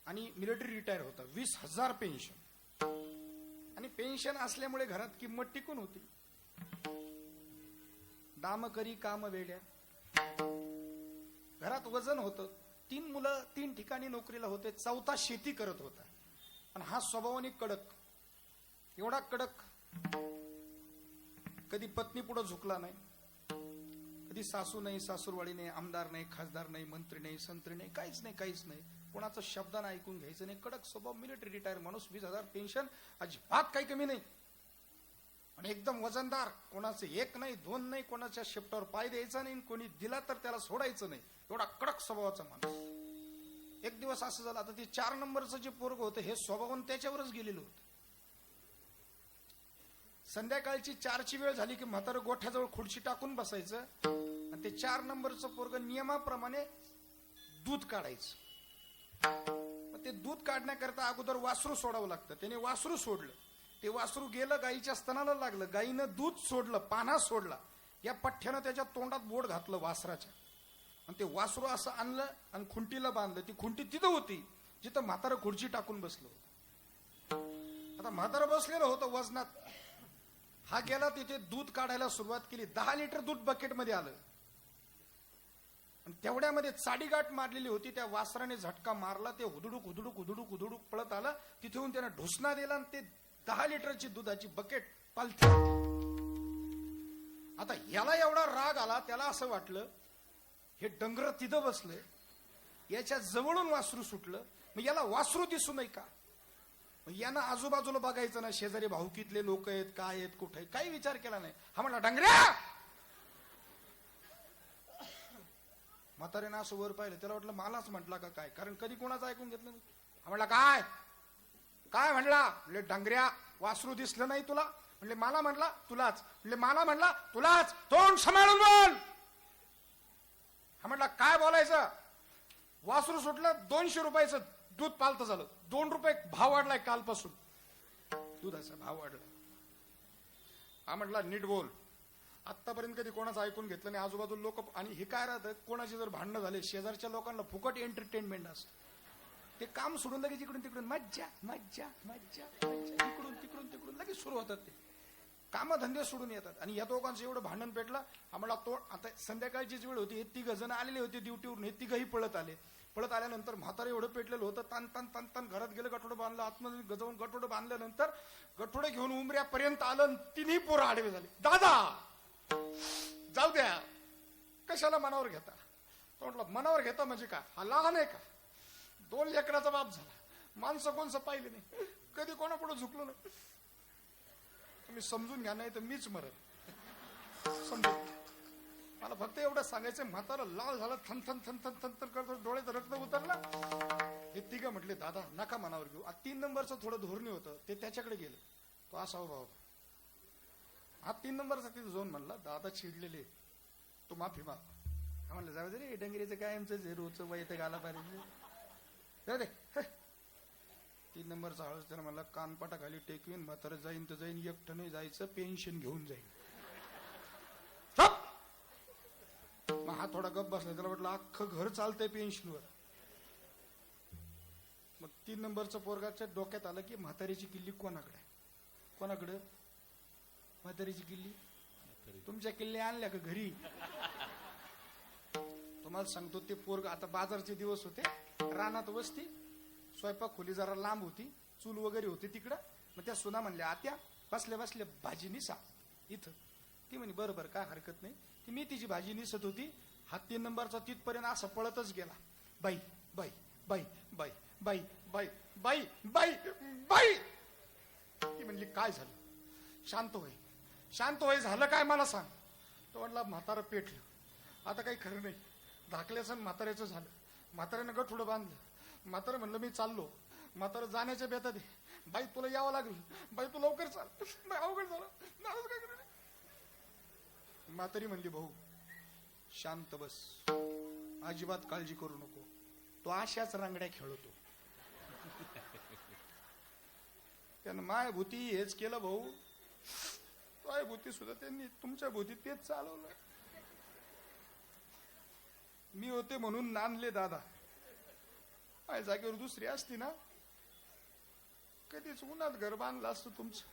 आणि मिलिटरी रिटायर होता. 20,000 पेन्शन, आणि पेन्शन असल्यामुळे घरात किंमत टिकून होती. दाम करी काम वेड्या. घरात वजन होतं. 3 मुलं 3 ठिकाणी नोकरीला होते. 4था शेती करत होता. आणि हा स्वभावाने कडक, एवढा कडक, कधी पत्नी पुढे झुकला नाही, कधी सासू नाही, सासूरवाडी नाही, आमदार नाही, खासदार नाही, मंत्री नाही, संत्री नाही, काहीच नाही, काहीच नाही. कोणाचं शब्दानं ऐकून घ्यायचं नाही. कडक स्वभाव, मिलिटरी रिटायर माणूस, 20,000 पेन्शन, अजिबात काही कमी नाही. आणि एकदम वजनदार, कोणाचं 1 नाही 2 नाही, कोणाच्या शिफ्टावर पाय द्यायचा नाही, कोणी दिला तर त्याला सोडायचं नाही, एवढा कडक स्वभावाचा माणूस. एक दिवस असं झालं, आता ते 4 नंबरचं जे पोरग होतं हे स्वभावानं त्याच्यावरच गेलेलं होतं. संध्याकाळची 4ची वेळ झाली की म्हातारं गोठ्याजवळ खुर्ची टाकून बसायचं आणि ते 4 नंबरचं पोरग नियमाप्रमाणे दूध काढायचं. ते दूध काढण्याकरता अगोदर वासरू सोडावं लागतं. त्याने वासरू सोडलं, ते वासरू गेलं गाईच्या स्तनाला लागलं, गाईनं दूध सोडलं, पाना सोडला, या पठ्ठ्यानं त्याच्या तोंडात बोट घातलं वासराच्या, आणि ते वासरू असं आणलं आणि खुंटीला बांधलं. ती खुंटी तिथं होती जिथं म्हातारं खुर्ची टाकून बसलं होतं. आता म्हातारं बसलेलं होतं वजनात. हा गेला तिथे दूध काढायला सुरुवात केली. 10 लिटर दूध बकेटमध्ये आलं आणि तेवढ्यामध्ये चाडीगाठ मारलेली होती. त्या वासराने झटका मारला, ते हुदुडूक हुदुडूक हुदुडूक हुदुडूक पळत आलं. तिथून त्यानं ढोसणा दिला आणि ते 10 लिटरची दुधाची बकेट पालथी. आता याला एवढा राग आला, त्याला असं वाटलं हे डंगर तिथं बसलंय, याच्या जवळून वासरू सुटलं, मग याला वासरू दिसू नये का? मग यानं आजूबाजूला बघायचं ना, शेजारी भाऊकीतले लोक आहेत, काय आहेत, कुठे आहेत, काही विचार केला नाही. हा म्हणला डंगऱ्या. म्हाताऱ्यानं असं वर पाहिलं, त्याला वाटलं मलाच म्हटला का काय, कारण कधी कोणाचं ऐकून घेतलं नाही. हा म्हणला काय काय म्हणला? म्हणले डंगऱ्या वासरू दिसलं नाही तुला? म्हणले मला म्हणला तुलाच. म्हणले मला म्हणला तुलाच, तोंड सांभाळून बोल. हा म्हणला काय बोलायचं? वासरू सुटलं, 200 रुपयाचं दूध पालतं झालं, 2 रुपये भाव वाढलाय कालपासून, दुधाचा भाव वाढला. हा म्हटला नीट बोल. आतापर्यंत कधी कोणाचं ऐकून घेतलं नाही. आजूबाजूला लोक, आणि हे काय राहतं, कोणाचे जर भांडणं झाले, शेजारच्या लोकांना फुकट एंटरटेनमेंट असतं. ते काम सोडून लगेच इकडून तिकडून मज्जा मज्जा मज्जा मज्जा, इकडून तिकडून तिकडून लगेच सुरू होतात. ते कामधंदे सोडून येतात. आणि या दोघांचं एवढं भांडण पेटलं. आम्हाला तो आता संध्याकाळचीच वेळ होती, हे 3 जण आलेले होते ड्युटीवरून, हे 3ही पळत आले. पळत आल्यानंतर म्हातारे एवढं पेटलेलं होतं, तान तान तान तान घरात गेलं, गठोडं बांधलं, आतमध्ये गजवून गठोडं बांधल्यानंतर गठोडे घेऊन उमऱ्यापर्यंत आलं, 3ही पोरं आडवे झाले. दादा जाऊ द्या, कशाला मनावर घेता? तो म्हटलं मनावर घेता म्हणजे काय, हा लहान आहे का? 2 लेकराचा बाप झाला, माणसं कोणचं पाहिले नाही, कधी कोणापुढे झुकलो नाही. तुम्ही समजून घ्या, नाही तर मीच मरत. समजून मला फक्त एवढं सांगायचं. म्हातारा लाल झाला, थन थन थन थन थन थन करतो, डोळ्यात रक्त उतरला. हे 3 म्हटले दादा नका मनावर घेऊ. 3 नंबरचं थोडं धोरणी होतं, ते त्याच्याकडे गेलं. तो असा उभा होता. हा 3 नंबरचा तिथे जाऊन म्हणला दादा चिडलेले, तू माफी माग. हा म्हणलं जाऊ दे रे, डंगरीचं काय आमचं रोजचं वय तर गाला पाहिजे, जाऊ दे. 3 नंबरचा हळूच त्याला म्हणला कानपाटा खाली टेकवीन, म्हातारं जाईन तर जाईन, एकटं नाही जायचं, पेन्शन घेऊन जाईन. मग हा थोडा गप बसला, त्याला वाटलं अख्खं घर चालतंय पेन्शनवर. मग 3 नंबरचं पोरगाच्या डोक्यात आलं की म्हातारीची किल्ली कोणाकडे? कोणाकडे म्हातारीची किल्ली? तुमच्या किल्ले आणल्या का घरी? तुम्हाला सांगतो, ते पोरग आता बाजारचे दिवस होते, रानात वस्ती, स्वयंपाक खोली जरा लांब होती, चूल वगैरे होती तिकडं. मग त्या सुना म्हणल्या आत्या बसल्या बसल्या भाजी निसा इथं. ती म्हणे बरोबर काय हरकत नाही. ती मी तिची भाजी निसत होती. हा 3 नंबरचा तिथपर्यंत असं पळतच गेला. बाई बाई बाई बाई बाई बाई बाई बाई बाई. ती म्हणली काय झालं? शांत होय शांत होय, झालं काय मला सांग. तो म्हणला म्हातारं पेटलं, आता काही खरं नाही. धाकल्याचं म्हाताऱ्याचं झालं. म्हाताऱ्यानं गठुडं बांधलं. म्हातारं म्हणलं मी चाललो. म्हातारं जाण्याच्या बेतात आहे. बाई तुला यावं लागेल, बाई तू लवकर चाल. बाई अवघड झालं, नाराज काय करणार? म्हातारी म्हणली भाऊ शांत बस, अजिबात काळजी करू नको, तो अशाच रांगड्या खेळतो. त्यानं माय भूती हेच केलं भाऊ, तो भूती सुद्धा त्यांनी तुमच्या भूती तेच चालवलं. मी होते म्हणून नांदले दादा, माझ्या जागेवर दुसरी असती ना कधीच उन्हात घर बांधलं असतं तुमचं.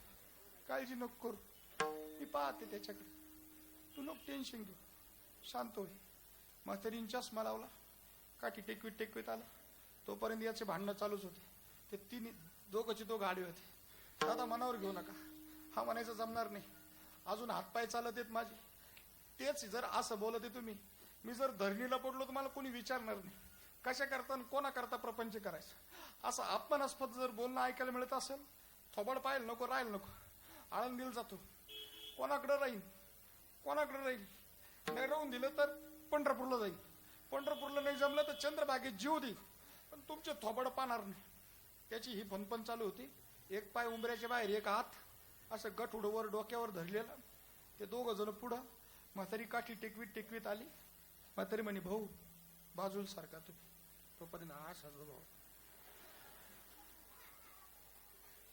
काळजी नको करू, मी पाहते त्याच्याकडे, तू नको टेन्शन घेऊ, शांत होय. म्हातारींच्या चष्मा लावला, काठी टेकवीत टेकवीत आला. तोपर्यंत याचे भांडणं चालूच होते. ते 3 दोघंचे 2 गाडी होते. दादा मनावर घेऊ नका, हा म्हणायचं जमणार नाही, अजून हातपाय चालत आहेत माझे. तेच जर असं बोलत आहे तुम्ही, मी जर धरणीला पडलो तर मला कोणी विचारणार नाही. कशा करता कोणा करता प्रपंच करायचं, असं अपमानास्पद जर बोलणं ऐकायला मिळत असेल, थोबड पाहायला नको, राहायला नको. आळंदीला जातो, कोणाकडे राहील, कोणाकडे राहील. नाही राहून दिलं तर पंढरपूरला जाईल, पंढरपूरला नाही जमलं तर चंद्रभागेत जीव देईल, पण तुमचे थोबड पाहणार नाही. त्याची ही फनफन चालू होती. एक पाय उंबऱ्याच्या बाहेर, एक हात असं गठुडवर डोक्यावर धरलेला. ते 2 जण पुढं. म्हातारी काठी टेकवीत टेकवीत आली. म्हातारी म्हणे भाऊ बाजूला सारखा तुम्ही. तोपर्यंत हा साजू भाऊ,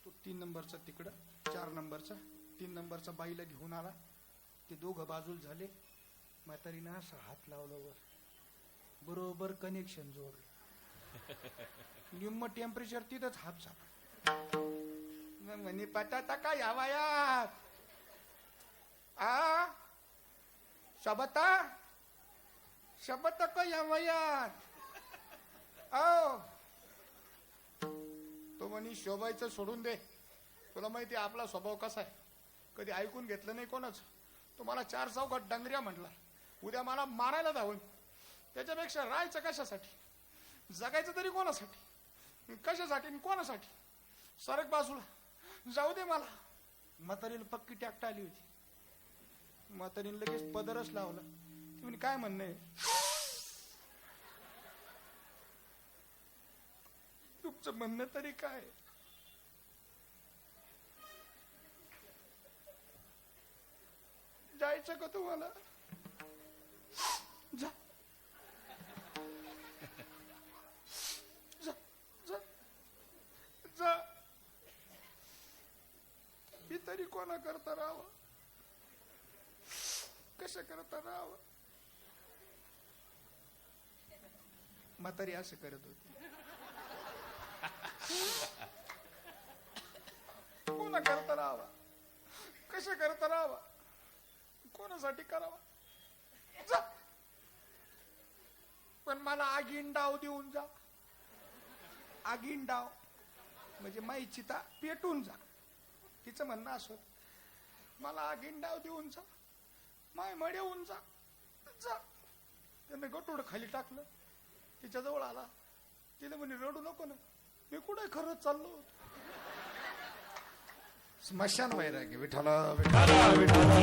तो 3 नंबरचा तिकडं, 4 नंबरचा, 3 नंबरचा बाईला घेऊन आला. ते 2 बाजूला झाले. म्हातारीनं असा हात लावला वर, बरोबर कनेक्शन जोडलं. निम्म टेम्परेचर तिथंच हात झाला. म्हणे पटाटा का या वयात आ शबता शबत का या वयात आओ. तो म्हणे शोभायचं सोडून दे, तुला माहिती आपला स्वभाव कसा आहे, कधी ऐकून घेतलं नाही कोणाचं. तुम्हाला 4 चौकात डांगऱ्या म्हटला, उद्या मला मारायला धावून. त्याच्यापेक्षा राहायचं कशासाठी, जगायचं तरी कोणासाठी, कशासाठी आणि कोणासाठी. सरक बाजूला, जाऊ दे मला. म्हातारीला पक्की टॅक्ट आली होती. म्हातारीने लगेच पदरच लावला. ती म्हणे काय म्हणणं आहे तुमचं, म्हणणं तरी काय. जायचं का तुम्हाला, जा जा जा जा. ही तरी कोणा करता राहावं, कसं करता राहावं. म्हातारी असं करत होती. कोणा करता राहावा, कसं करता राहावा, कोणासाठी करावा. जा, पण मला आगीन डाव देऊन जा. आगीन डाव म्हणजे माई चिता पेटून जा. तिचं म्हणणं असं, मला आगीन डाव देऊन जा, माय मडेवून जा. जा. त्याने गटोड खाली टाकलं, तिच्या जवळ आला. तिने म्हणे रडू नको ना, मी कुठे खरंच चाललो होतो. स्मशान वैराग्य. विठ्ठला विठ्ठला विठ्ठला.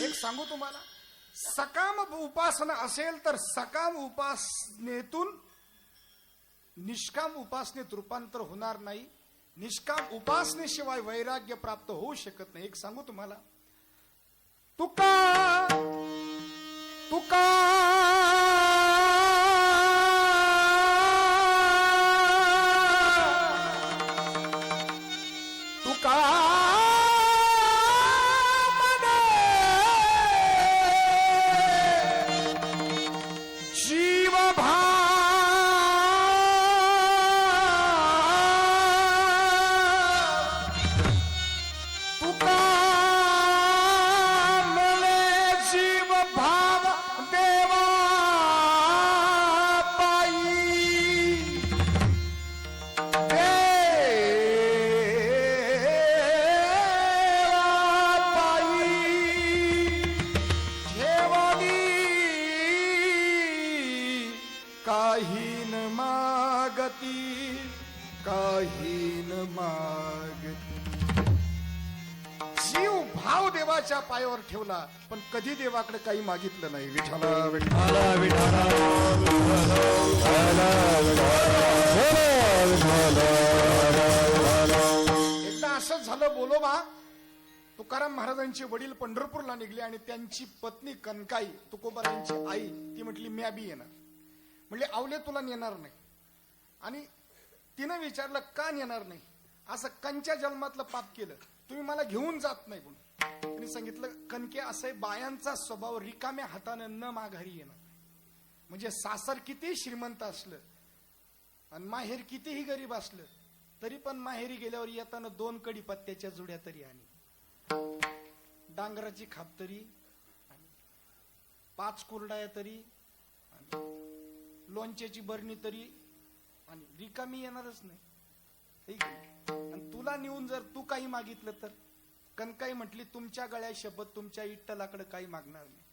एक सांगू तुम्हाला, सकाम उपासना असेल तर सकाम उपासनेतून निष्काम उपासनेत रूपांतर होणार नाही. निष्काम उपासनेशिवाय वैराग्य प्राप्त होऊ शकत नाही. एक सांगू तुम्हाला, तुका तुका तुका मने जीव काहीन मागती, काहीन मागती. जीव भाव देवाच्या पायावर ठेवला, पण कधी देवाकडे काही मागितलं नाही. विठ्ठला विठ्ठला विठ्ठला. एकदा असंच झालं, बोलोबा तुकाराम महाराजांचे वडील पंढरपूरला निघले आणि त्यांची पत्नी कनकाई, तुकोबारायांची आई, ती म्हटली म्या बी येणार. म्हणले आवले तुला नेणार नाही. आणि तिनं विचारलं का नेणार नाही, असं कंच्या जन्मातलं पाप केलं, तुम्ही मला घेऊन जात नाही म्हणून. त्यांनी सांगितलं कणके असं बायांचा स्वभाव रिकाम्या हातानं न माघारी येणं. म्हणजे सासर किती श्रीमंत असलं आणि माहेर कितीही गरीब असलं तरी पण माहेरी गेल्यावर येताना 2 कडीपत्त्याच्या जुड्या तरी आणि डांगराची खाप तरी, 5 कुरडाया तरी, लोणच्याची बरणी तरी, आणि रिकामी येणारच नाही. आणि तुला नेऊन जर तू काही मागितलं तर. कनकाई म्हटली तुमच्या गळ्या शपथ तुमच्या इट्टलाकडे काही मागणार नाही.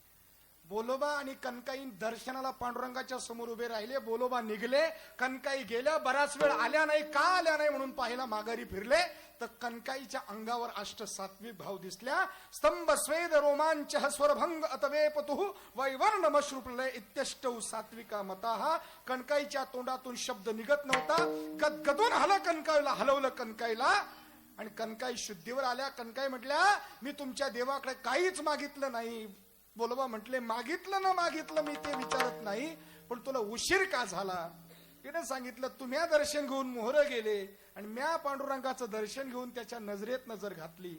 बोलोबा आणि कनकाई दर्शनाला पांडुरंगाच्या समोर उभे राहिले. बोलोबा निघले, कनकाई गेल्या. बराच वेळ आल्या नाही, का आल्या नाही म्हणून पाहायला माघारी फिरले तर कनकाईच्या अंगावर अष्टसात्विक भाव दिसल्या. स्तंभ स्वेद रोमांच स्वरभंग अतवेपतु वैवर्ण मश्रुपलय इत्यष्टौ सात्विका मताहा. कनकाईच्या तोंडातून शब्द निघत नव्हता. गदगदून हलवलं कनकाईला आणि कनकाई शुद्धीवर आल्या. कनकाई म्हटल्या मी तुमच्या देवाकडे काहीच मागितलं नाही. बोलोबा म्हटले मागितलं ना मागितलं मी ते विचारत नाही, पण तुला उशीर का झाला. तिने सांगितलं तुम्ही दर्शन घेऊन मोहर गेले आणि म्या पांडुरंगाचं दर्शन घेऊन त्याच्या नजरेत नजर घातली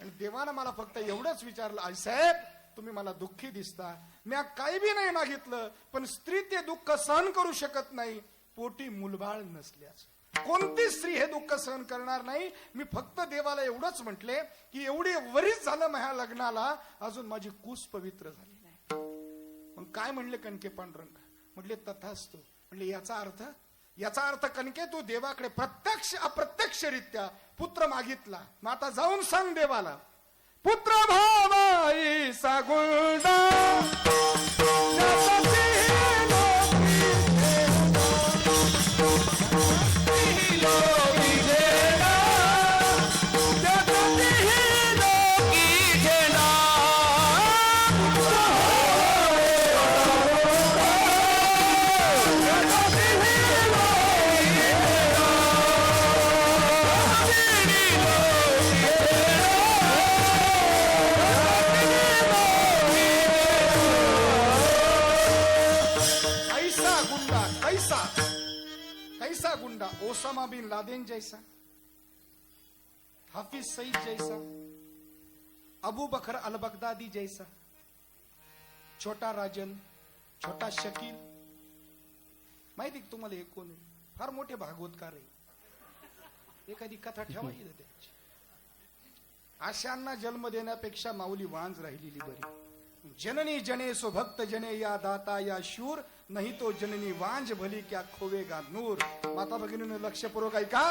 आणि देवानं मला फक्त एवढंच विचारलं आई साहेब तुम्ही मला दुःखी दिसता. म्या काही बी नाही मागितलं, पण स्त्री ते दुःख सहन करू शकत नाही पोटी मुलबाळ नसल्याचं. कोणती स्त्री हे दुःख सहन करणार नाही. मी फक्त देवाला एवढंच म्हटले की एवढी वरीच झालं माझ्या लग्नाला, अजून माझी कूस पवित्र झाली नाही. मग काय म्हणले कणके पांडुरंग, म्हटले तथास्तु. म्हणले याचा अर्थ याचा अर्थ कणके तू देवाकडे प्रत्यक्ष अप्रत्यक्षरित्या पुत्र मागितला. मग आता जाऊन सांग देवाला, पुत्र भावाई सागुंडा कैसा गुंडा, ओसामा बिन लादेन जैसा, हाफिज सईद जैसा, अबू बकर अल बगदादी जैसा, छोटा राजन, छोटा शकील. माहिती का तुम्हाला हे कोण आहे? फार मोठे भागवतकार आहे. एखादी कथा ठेवायची त्याची. अशांना जन्म देण्यापेक्षा माऊली वांज राहिलेली बरी. जननी जने सो भक्त जने या दाता या शूर, नाही तो जननी वांज भली क्या खोवेगा नूर. माता भगिनीने लक्षपूर्वक ऐका.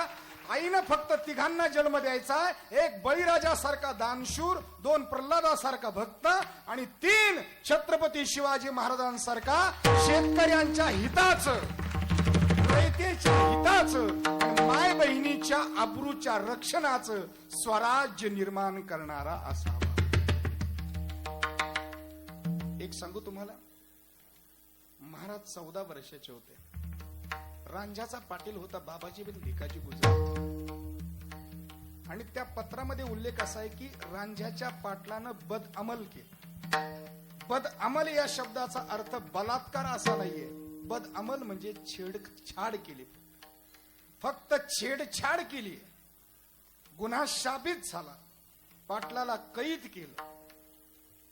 आईनं फक्त तिघांना जन्म द्यायचा, एक बळीराजासारखा दानशूर, दोन प्रल्हादासारखा भक्त आणि तीन छत्रपती शिवाजी महाराजांसारखा शेतकऱ्यांच्या हिताचं, रयतेच्या हिताचं आणि माय बहिणीच्या अब्रूच्या रक्षणाचं स्वराज्य निर्माण करणारा असावा. एक सांगू तुम्हाला, महाराज 14 वर्षाचे होते. रांझ्याचा पाटील होता बाबाजी बिन भिकाजी गुजर. आणि त्या पत्रामध्ये उल्लेख असा आहे की रांझ्याच्या पाटलानं बदअमल केलं. बदअमल या शब्दाचा अर्थ बलात्कार असा नाहीये. बदअमल म्हणजे छेडछाड केली, फक्त छेडछाड केली. गुन्हा साबित झाला, पाटलाला कैद केलं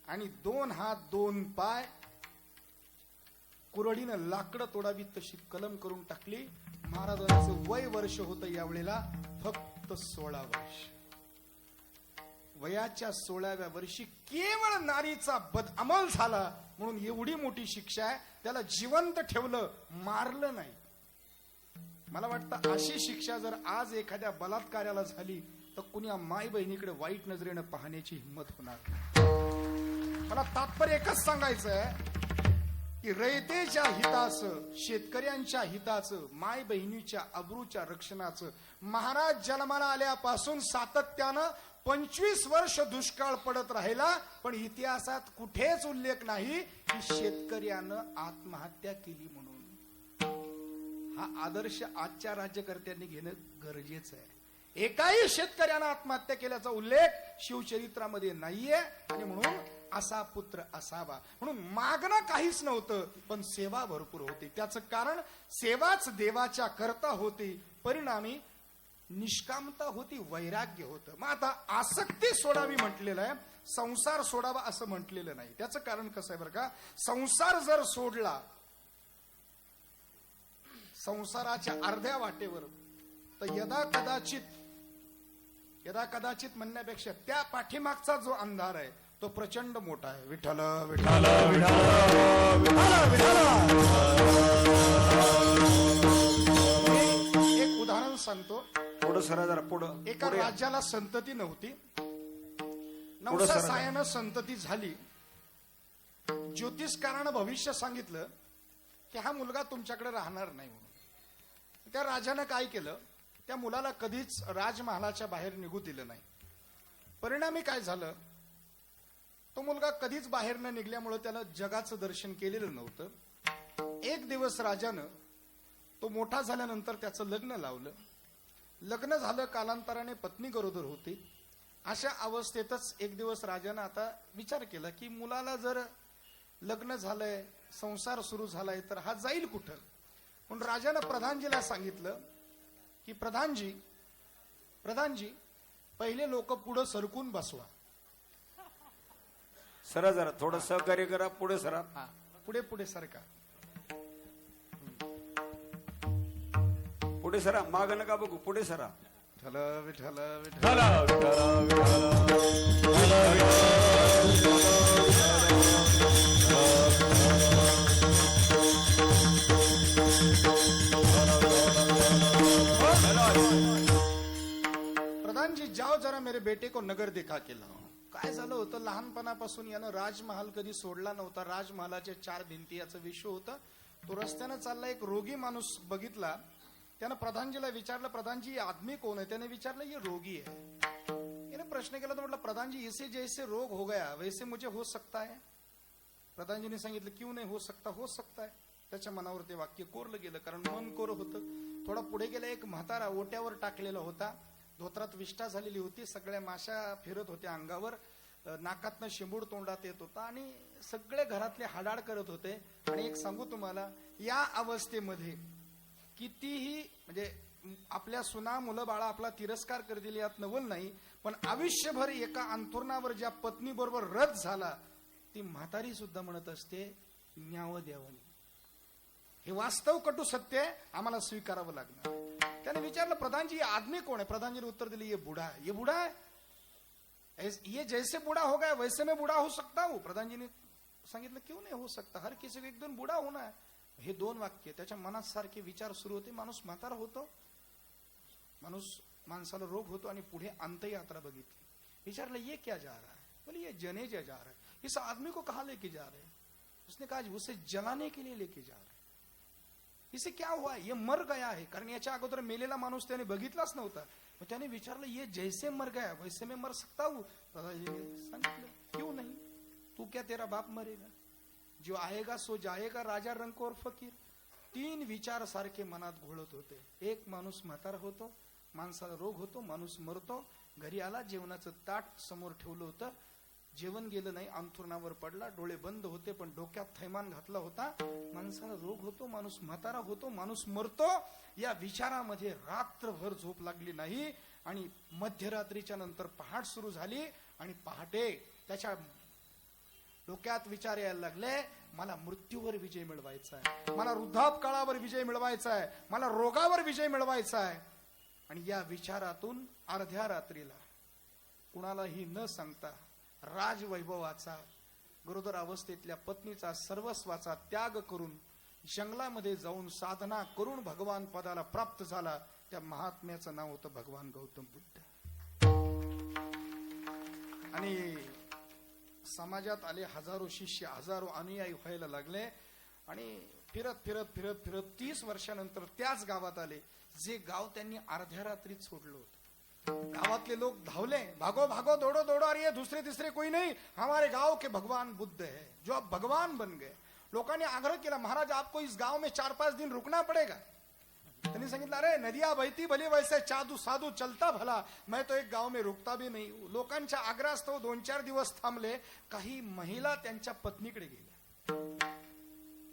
आणि 2 हात 2 पाय कुरडीनं लाकडं तोडावी तशी कलम करून टाकली. महाराजांचं वय वर्ष होतं यावेळेला फक्त 16 वर्ष. वयाच्या 16व्या वर्षी केवळ नारीचा बदअमल झाला म्हणून एवढी मोठी शिक्षा आहे. त्याला जिवंत ठेवलं, मारलं नाही. मला वाटतं अशी शिक्षा जर आज एखाद्या बलात्कार्याला झाली तर कुणी माय बहिणीकडे वाईट नजरेनं पाहण्याची हिंमत होणार नाही. मला तात्पर्य एकच सांगायचं आहे की रयतेच्या हिताचं, शेतकऱ्यांच्या हिताचं, माय बहिणीच्या अब्रूच्या रक्षणाचं महाराज जन्माला आल्यापासून सातत्यानं 25 वर्ष दुष्काळ पडत राहिला, पण इतिहासात कुठेच उल्लेख नाही की शेतकऱ्यानं आत्महत्या केली म्हणून. हा आदर्श आजच्या राज्यकर्त्यांनी घेणं गरजेचं आहे. एकाही शेतकऱ्यानं आत्महत्या केल्याचा उल्लेख शिवचरित्रामध्ये नाहीये. आणि म्हणून असा पुत्र असावा म्हणून मागणं काहीच नव्हतं, पण सेवा भरपूर होती. त्याचं कारण सेवाच देवाच्या करता होती, परिणामी निष्कामता होती, वैराग्य होतं. मग आता आसक्ती सोडावी म्हटलेलं आहे, संसार सोडावा असं म्हटलेलं नाही. त्याचं कारण कसं आहे बरं का, संसार जर सोडला संसाराच्या अर्ध्या वाटेवर तर यदा कदाचित म्हणण्यापेक्षा त्या पाठीमागचा जो अंधार आहे तो प्रचंड मोठा आहे. विठ्ठल विठ्ठल एक उदाहरण सांगतो. पुढं सरा जरा पुढं. एका राज्याला संतती नव्हती. नवसा सायानं संतती झाली. ज्योतिषकारानं भविष्य सांगितलं की हा मुलगा तुमच्याकडे राहणार नाही म्हणून. त्या राजानं काय केलं, त्या मुलाला कधीच राजमहालाच्या बाहेर निघू दिलं नाही. परिणामी काय झालं, तो मुलगा कधीच बाहेर न निघल्यामुळे त्याला जगाचं दर्शन केलेलं नव्हतं. एक दिवस राजानं, तो मोठा झाल्यानंतर त्याचं लग्न लावलं. लग्न झालं, कालांतराने पत्नी गरोदर होती. अशा अवस्थेतच एक दिवस राजानं आता विचार केला की मुलाला जर लग्न झालंय, संसार सुरू झालाय तर हा जाईल कुठं. म्हणून राजानं प्रधानजीला सांगितलं की प्रधानजी पहिले लोक पुढं सरकून बसवा. सरा जरा थोडं सहकार्य करा. पुढे सरा. पुढे सरका. पुढे सरा. माग नका बघू. पुढे सरा. विठ्ठल विठ्ठल जाओ जरा मेरे बेटे को नगर दिखा के लाओ. काय झालं होतं, लहानपणापासून यानं राजमहाल कधी सोडला नव्हता. राजमहालाच्या 4 भिंती याचा विषय होता. तो रस्त्यानं चालला, एक रोगी माणूस बघितला. त्यानं प्रधानजीला विचारलं, प्रधानजी ये आदमी कौन है? त्याने विचारलं, ये रोगी है. याने प्रश्न केला, तो म्हटलं, प्रधानजी इसे जैसे रोग हो गया वैसे मुझे हो सकता है? प्रधानजीने सांगितलं, क्यों नाही हो सकता? हो सकता है. त्याच्या मनावर ते वाक्य कोरलं गेलं, कारण मन कोर होतं. थोडा पुढे गेला, एक म्हातारा ओट्यावर टाकलेला होता. धोत्रात विष्ठा झालेली होती, सगळ्या माशा फिरत होत्या अंगावर, नाकातनं शिंबूड तोंडात येत होता आणि सगळे घरातले हाडाड करत होते. आणि एक सांगू तुम्हाला, या अवस्थेमध्ये कितीही म्हणजे आपल्या सुना मुलं बाळा आपला तिरस्कार करतील यात नवल नाही, पण आयुष्यभर एका अंथरुणावर ज्या पत्नी बरोबर रथ झाला, ती म्हातारी सुद्धा म्हणत असते, न्यावं द्यावं. हे वास्तव कटू सत्य आहे, आम्हाला स्वीकारावं लागणार. त्याने विचारलं, प्रधानजी ये आदमी कौन है? प्रधानजीने उत्तर दिले, ये बूढ़ा है. ये बूढ़ा है? ये जैसे बूढ़ा हो गया वैसे मैं बूढ़ा हो सकता हूं? प्रधानजीने सांगितलं, क्यों नहीं हो सकता, हर किसी को एक दिन बूढ़ा होना है. हे 2 वाक्य त्याच्या मनात सारखे विचार सुरू होते. माणूस म्हातारा होतो, माणसाला रोग होतो आणि पुढे अंतयात्रा बघितली. विचारलं, ये क्या जा रहा है? बोले, ये जनेजा जा रहा है. इस आदमी को कहां लेके जा रहे हैं? उसने कहा, उसे जलाने के लिए लेके जा रहे हैं. इसे क्या हुआ? ये मर गया है. कारण याच्या अगोदर मेलेला माणूस त्याने बघितलाच नव्हता. मग त्याने विचारलं, ये जैसे मर गया वैसे मैं मर सकता हूं? सांगितलं, क्यों नहीं, तू क्या तेरा बाप मरेगा? जो आएगा सो जाएगा, राजा रंक और फकीर. 3 विचार सारखे मनात घोळत होते. एक, माणूस म्हातारा होतो, माणसाला रोग होतो, माणूस मरतो. घरी आला, जेवणाचं ताट समोर ठेवलं होतं, जेवण गेलं नाही, अंथरुणावर पडला, डोळे बंद होते, पण डोक्यात थैमान घातला होता. माणसाला रोग होतो, माणूस म्हातारा होतो, माणूस मरतो. या विचारामध्ये रात्रभर झोप लागली नाही. आणि मध्यरात्रीच्या नंतर पहाट सुरू झाली आणि पहाटे त्याच्या डोक्यात विचार यायला लागले, मला मृत्यूवर विजय मिळवायचा आहे, मला वृद्धापकाळावर विजय मिळवायचा आहे, मला रोगावर विजय मिळवायचा आहे. आणि या विचारातून अर्ध्या रात्रीला कुणालाही न सांगता राजवैभवाचा, गरोदर अवस्थेतल्या पत्नीचा, सर्वस्वाचा त्याग करून जंगलामध्ये जाऊन साधना करून भगवान पदाला प्राप्त झाला. त्या महात्म्याचं नाव होतं भगवान गौतम बुद्ध. आणि समाजात आले हजारो शिष्य, हजारो अनुयायी व्हायला लागले. आणि फिरत फिरत फिरत फिरत 30 वर्षानंतर त्याच गावात आले, जे गाव त्यांनी अर्ध्या रात्रीत सोडलं होतं. गावातले लोक धावले, भागो भागो दौड़ो दौड़ो, अरे ये दूसरे तीसरे कोई नहीं, हमारे गांव के भगवान बुद्ध है जो अब भगवान बन गए. लोकांनी आग्रह केला, महाराज आपको इस गांव में 4-5 दिन रुकना पड़ेगा. त्यांनी सांगितलं, अरे नदिया बहती भली वैसे साधू साधू चलता भला, मैं तो एक गांव में रुकता भी नहीं. लोकांच्या आग्रहास्तव 2-4 दिवस थांबले. काही महिला त्यांच्या पत्नीकडे गेल्या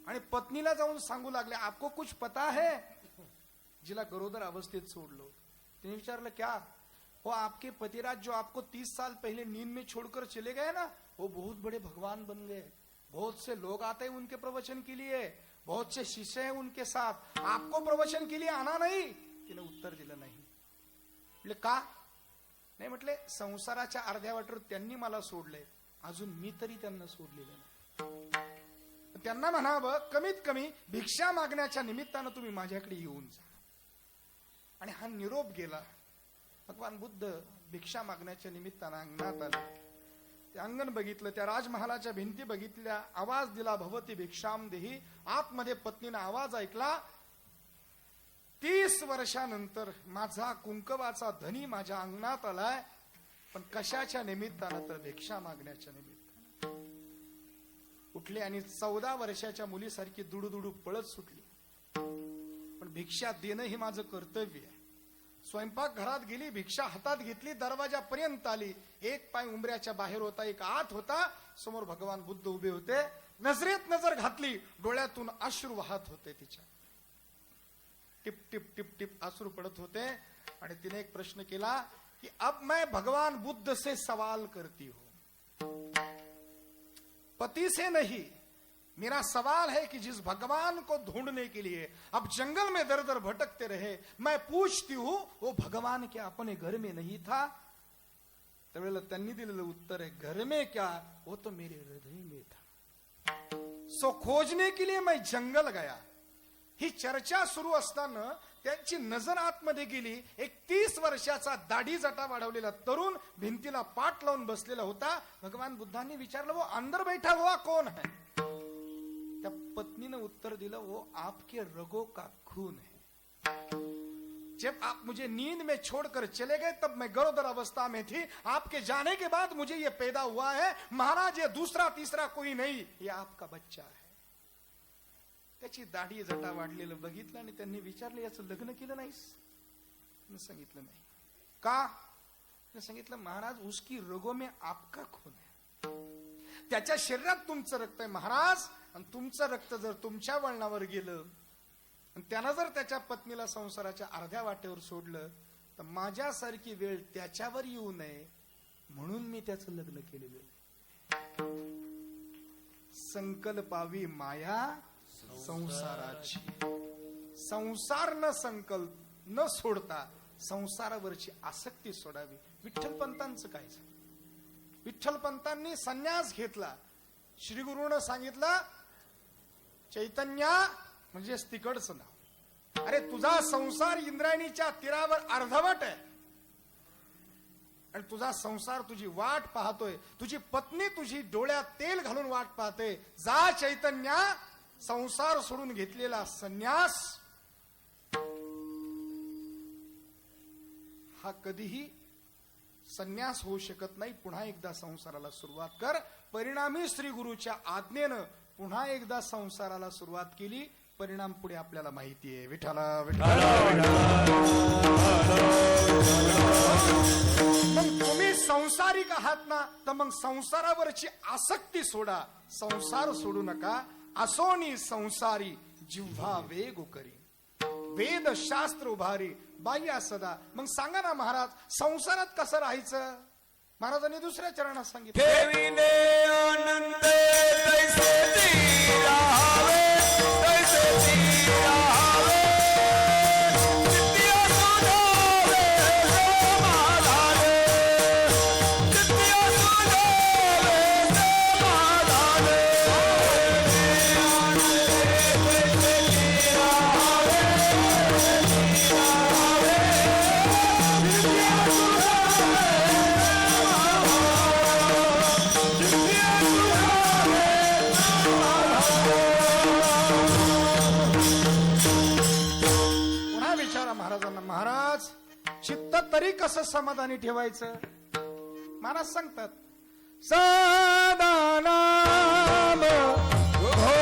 आणि पत्नीला जाऊन सांगू लागले, आपको कुछ पता है? जिला गरोदर अवस्थेत सोडलो. तिने विचारलं, क्या? वो आपके पतिराज जो आपको 30 साल पहले नींद में छोड़कर चले गए ना, वो बहुत बड़े भगवान बन गए. बहुत से लोग आते हैं उनके प्रवचन के लिए, बहुत से शिष्य हैं उनके साथ, आपको प्रवचन के लिए आना नहीं? तिने उत्तर दिलं नाही. म्हटले का? नाही म्हटले, संसाराच्या अर्ध्या वाटेवर त्यांनी मला सोडले, अजून मी तरी त्यांना सोडलेलं नाही. त्यांना म्हणावं, कमीत कमी भिक्षा मागण्याच्या निमित्तानं तुम्ही माझ्याकडे येऊन जा. आणि हा निरोप गेला. भगवान बुद्ध भिक्षा मागण्याच्या निमित्तानं अंगणात आले. ते अंगण बघितलं, त्या राजमहालाच्या भिंती बघितल्या, आवाज दिला, भवती भिक्षाम देही. आतमध्ये पत्नीनं आवाज ऐकला, 30 वर्षानंतर माझा कुंकवाचा धनी माझ्या अंगणात आलाय, पण कशाच्या निमित्तानं? तर भिक्षा मागण्याच्या निमित्तानं. उठले आणि 14 वर्षाच्या मुलीसारखी दुडुदुडू पळत सुटली. पण भिक्षा देणं हे माझं कर्तव्य आहे. स्वयंपाक घरात गेली, भिक्षा हातात घेतली, दरवाजापर्यंत आली. एक पाय उंबऱ्याच्या बाहेर होता, एक आत होता. समोर भगवान बुद्ध उभे होते. नजरेत नजर घातली, डोळ्यातून अश्रू वाहत होते तिच्या. टिप टिप टिप टिप अश्रू पडत होते. आणि तिने एक प्रश्न केला की अब मैं भगवान बुद्ध से सवाल करती हूं, पति से नहीं. मेरा सवाल है कि जिस भगवान को ढूंढने के लिए अब जंगल में दर दर भटकते रहे, मैं पूछती हूं वो भगवान क्या अपने घर में नहीं था? त्यावेळेला त्यांनी दिलेलं उत्तर आहे, घर में क्या, वो तो मेरे हृदय में था. सो खोजने के लिए मैं जंगल गया. ही चर्चा सुरू असताना त्यांची नजर आतमध्ये गेली. एक 30 वर्षाचा दाढी जटा वाढवलेला तरुण भिंतीला पाठ लावून बसलेला होता. भगवान बुद्धांनी विचारलं, वो अंदर बैठा हुआ कौन है? त्या पत्नीने उत्तर दिलं, वो आपके रगों का खून है. जब आप मुझे नींद में छोड़कर चले गए तब मैं गरोदर अवस्था में थी. आपके जाने के बाद मुझे ये पैदा हुआ है. महाराज, ये दूसरा तीसरा कोई नहीं, ये आपका बच्चा है. त्याची दाढी जटा वाढलेलं बघितलं आणि त्यांनी विचारलं, याचं लग्न केलं नाहीस? सांगितलं नाही. का? सांगितलं, महाराज, उसकी रगों में आपका खून है. त्याच्या शरीरात तुमचं रक्त आहे महाराज. आणि तुमचं रक्त जर तुमच्या वळणावर गेलं आणि त्यानं जर त्याच्या पत्नीला संसाराच्या अर्ध्या वाटेवर सोडलं तर माझ्यासारखी वेळ त्याच्यावर येऊ नये म्हणून मी त्याचं लग्न केलेलं आहे. संकल्पावी माया संसाराची. संसार न संकल्प न सोडता संसारावरची आसक्ती सोडावी. विठ्ठलपंतांचं काय झालं? विठ्ठलपंतांनी संन्यास घेतला. श्री गुरुनं सांगितलं, चैतन्या म्हणजेच तिकडचं नाव, अरे तुझा संसार इंद्रायणीच्या तीरावर अर्धवट आहे आणि तुझा संसार तुझी वाट पाहतोय. तुझी पत्नी तुझी डोळ्यात तेल घालून वाट पाहते. जा चैतन्या, संसार सोडून घेतलेला संन्यास हा कधीही संन्यास होऊ शकत नाही. पुन्हा एकदा संसाराला सुरुवात कर. परिणामी श्री गुरुच्या आज्ञेनं पुन्हा एकदा संसाराला सुरुवात केली. परिणाम पुढे आपल्याला माहिती आहे. विठाला मग तुम्ही संसारिक आहात ना, तर मग संसारावरची आसक्ती सोडा. संसार सोडू नका. असोनी संसारी जिव्हा वेग करी. वेद शास्त्र उभारी बाह्या सदा. मग सांगा ना महाराज, संसारात कसं राहायचं? महाराजांनी दुसऱ्या चरणात सांगितलं, ठेविले आनंद तैसे ती राहावे, तैसे ती राहावे. नित्य सुधावे समाधाने, नित्य सुधावे समाधाने. पुन्हा विचारा महाराजांना, महाराज चित्त तरी कसं समाधानी ठेवायचं? महाराज सांगतात, सदा नाम हो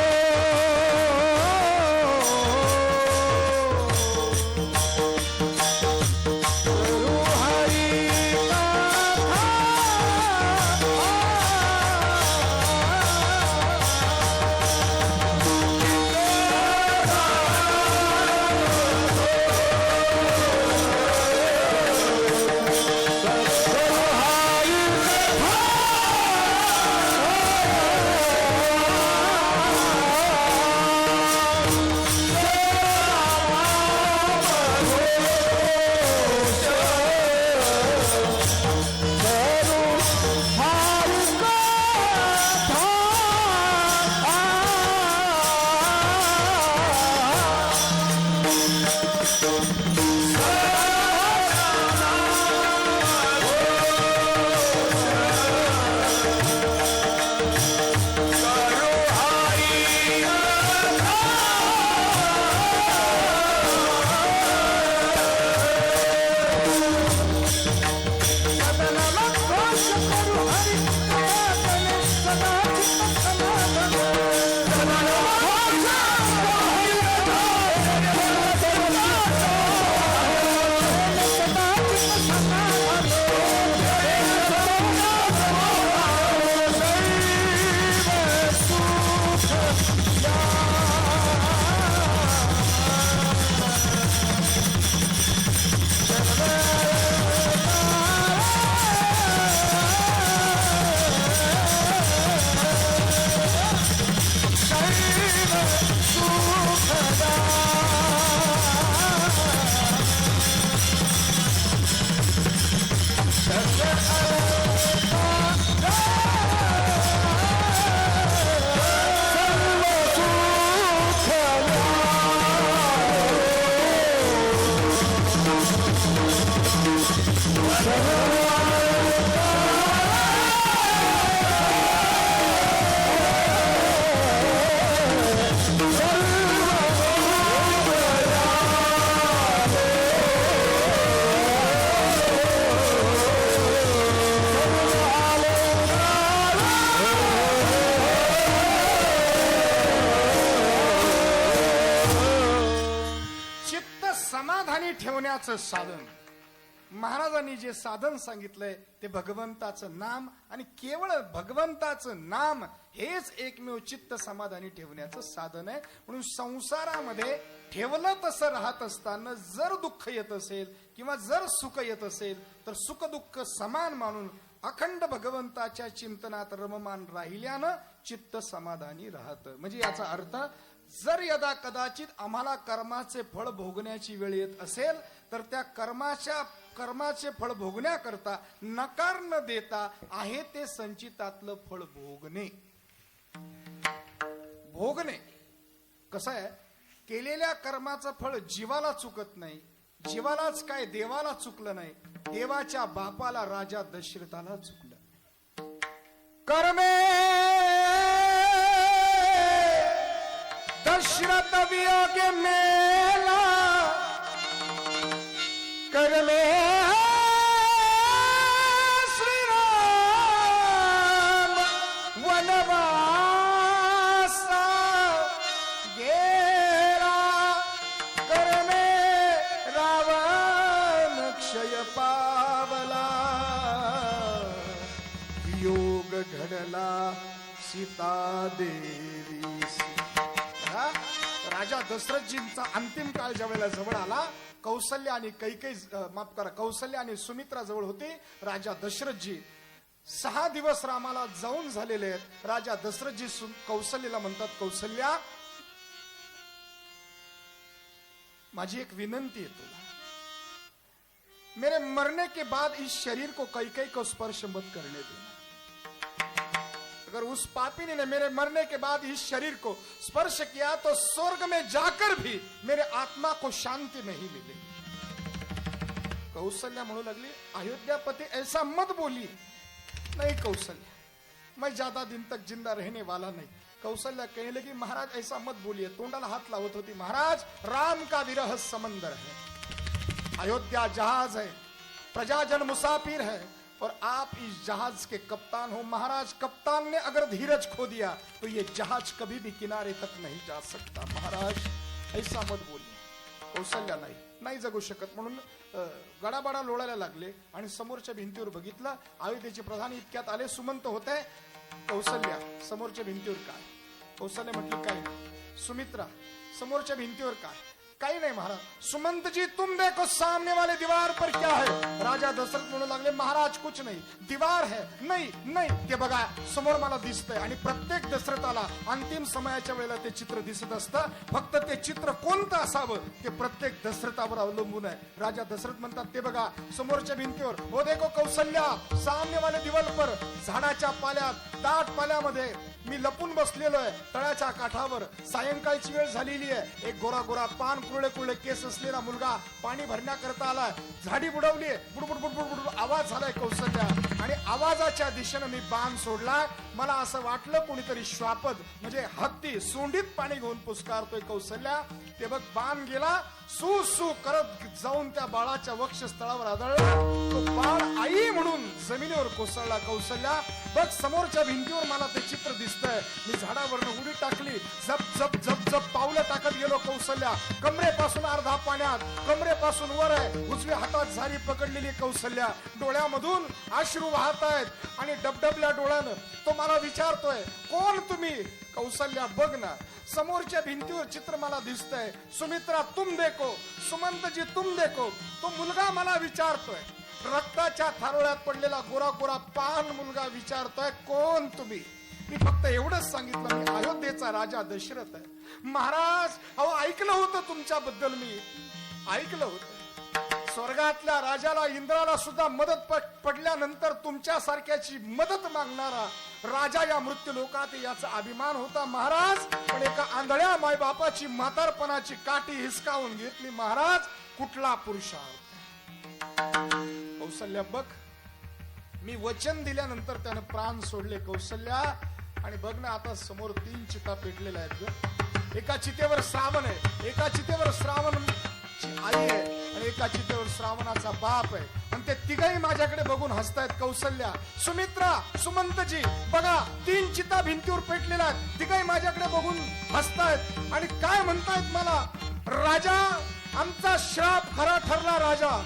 चित्त समाधानी ठेवण्याचं साधन महाराजांनी जे साधन सांगितलंय ते भगवंताचं नाम आणि केवळ भगवंताचं नाम हेच एकमेव चित्त समाधानी ठेवण्याचं साधन आहे. म्हणून संसारामध्ये ठेवलं तसं राहत असताना जर दुःख येत असेल किंवा जर सुख येत असेल तर सुख दुःख समान मानून अखंड भगवंताच्या चिंतनात रममान राहिल्यानं चित्त समाधानी राहतं. म्हणजे याचा अर्थ जर यदा कदाचित आम्हाला कर्माचे फळ भोगण्याची वेळ येत असेल तर त्या कर्माचे फळ भोगण्याकरता नकार न देता आहे ते संचितातलं फळ भोगणे कसं आहे, केलेल्या कर्माचं फळ जीवाला चुकत नाही, जीवालाच काय देवाला चुकलं नाही, देवाच्या बापाला राजा दशरथाला चुकलं. कर्मे दशरथ वियोगे मेला कर्मे श्रीराम वनवासा गेला कर्मे रावण क्षय पावला वियोग घडला सीता देवी. राजा दशरथजींचा अंतिम काळ ज्या वेळेला जवळ आला, कौशल्य आणि कौशल्य आणि सुमित्रा जवळ होती. राजा दशरथजी 6 दिवस रामाला जाऊन झालेले आहेत. राजा दशरथजी कौशल्याला म्हणतात, कौशल्या माझी एक विनंती है तुला, मेरे मरने के बाद इस शरीर को कई को स्पर्श मत करने देना. अगर उस पापिनी ने मेरे मरने के बाद इस शरीर को स्पर्श किया तो स्वर्ग में जाकर भी मेरे आत्मा को शांति नहीं मिलेगी. कौशल्या म्हणू लागली, अयोध्यापति ऐसा मत बोली. नहीं कौशल्या, मैं ज्यादा दिन तक जिंदा रहने वाला नहीं. कौशल्या कहने लगी, महाराज ऐसा मत बोलिए. तोंडाला हात लावत होती. महाराज, राम का विरह समंदर है, अयोध्या जहाज है, प्रजाजन मुसाफिर है और आप इस जहाज के कप्तान हो. महाराज, कप्तान ने अगर धीरज खो दिया तो ये जहाज कभी भी किनारे तक नहीं जा सकता. महाराज ऐसा मत बोलिए. कौशल्या नाही जगू शकत म्हणून गडाबडा लोळायला लागले आणि समोरच्या भिंतीवर बघितलं. अयोध्येचे प्रधान इतक्यात आले, सुमंत होते. कौशल्या, समोरच्या भिंतीवर काय? कौशल्या म्हटली, काय? सुमित्रा, समोरच्या भिंतीवर काय? काही नाही महाराज. सुमंत जी, तुम देखो सामने वाले दीवार पर क्या है? राजा दशरथ म्हणू लागले, महाराज कुछ नाही, दीवार है. नाही ते बघा समोर मला दिसतंय. आणि प्रत्येक दशरथाला अंतिम समयाच्या वेळेला ते चित्र दिसत असतं. फक्त ते चित्र कोणतं असावं ते प्रत्येक दशरथावर अवलंबून आहे. राजा दशरथ म्हणतात, ते बघा समोरच्या भिंतीवर. हो देखो कौशल्या, सामने वाले दीवार पर झाडाच्या पाल्यात, दाट पाल्यामध्ये मी लपून बसलेलो आहे, तळ्याच्या काठावर. सायंकाळची वेळ झालेली आहे. एक गोरा गोरा पान कुरळे केस असलेला मुलगा पाणी भरण्याकरता आलाय. झाडी बुडवलीये, बुडबुड बुडबुड बुडबुड आवाज झालाय कौशल्या. आणि आवाजाच्या दिशेनं मी बाण सोडला. मला असं वाटलं कोणीतरी श्वापद म्हणजे हत्ती सोंडीत पाणी घेऊन पुस्कारतोय. कौशल्या, ते बघ बाण गेला, सू सू करत जाऊन त्या बाळाच्या वक्षस्थळावर आदळला. तो बाळ आई म्हणून जमिनीवर कोसळला. कौशल्या, बघ समोरच्या भिंतीवर मला ते चित्र दिसतंय. मी झाडावरनं उडी टाकली, झप झप झप झप पावलं टाकत गेलो. कौशल्या, कमरेपासून अर्धा पाण्यात, कमरेपासून वर आहे. उजव्या हातात झारी पकडलेली कौशल्या, डोळ्यामधून अश्रू वाहत आहेत आणि डबडबल्या डोळ्यानं तो मला विचारतोय, कोण तुम्ही? कौशल्या, बघ ना समोरच्या भिंतीवर चित्र मला दिसतंय. सुमित्रा, तुम देखो. सुमंत जी, तुम देखो. तो मुलगा मला विचारतोय, रक्ताच्या थारोळ्यात पडलेला गोरा गोरा पान मुलगा विचारतोय, कोण तुम्ही? मी फक्त एवढंच सांगितलं, मी अयोध्येचा राजा दशरथ आहे. महाराज, अहो ऐकलं होतं तुमच्याबद्दल, मी ऐकलं होतं. स्वर्गातल्या राजाला, इंद्राला सुद्धा मदत पडल्यानंतर तुमच्यासारख्याची मदत मागणारा राजा या मृत्यू लोकात याचा अभिमान होता. महाराज, पण एका आंधळ्या मायबापाची म्हातारपणाची काठी हिसकावून घेतली. महाराज, कुठला पुरुषार्थ? कौशल्या बघ, मी वचन दिल्यानंतर त्यानं प्राण सोडले कौशल्या. आणि बघ ना, आता समोर 3 चिता पेटलेल्या आहेत ग. एका चितेवर श्रावण आहे, एका चितेवर श्रावणची आई आहे, आणि एका चितेवर श्रावणाचा बाप आहे. आणि ते तिघही माझ्याकडे बघून हसतायत. कौशल्या, सुमित्रा, सुमंतजी बघा, 3 चिता भिंतीवर पेटलेल्या आहेत. तिघही माझ्याकडे बघून हसतायत आणि काय म्हणतायत मला, राजा आमचा श्राप खरा ठरला राजा.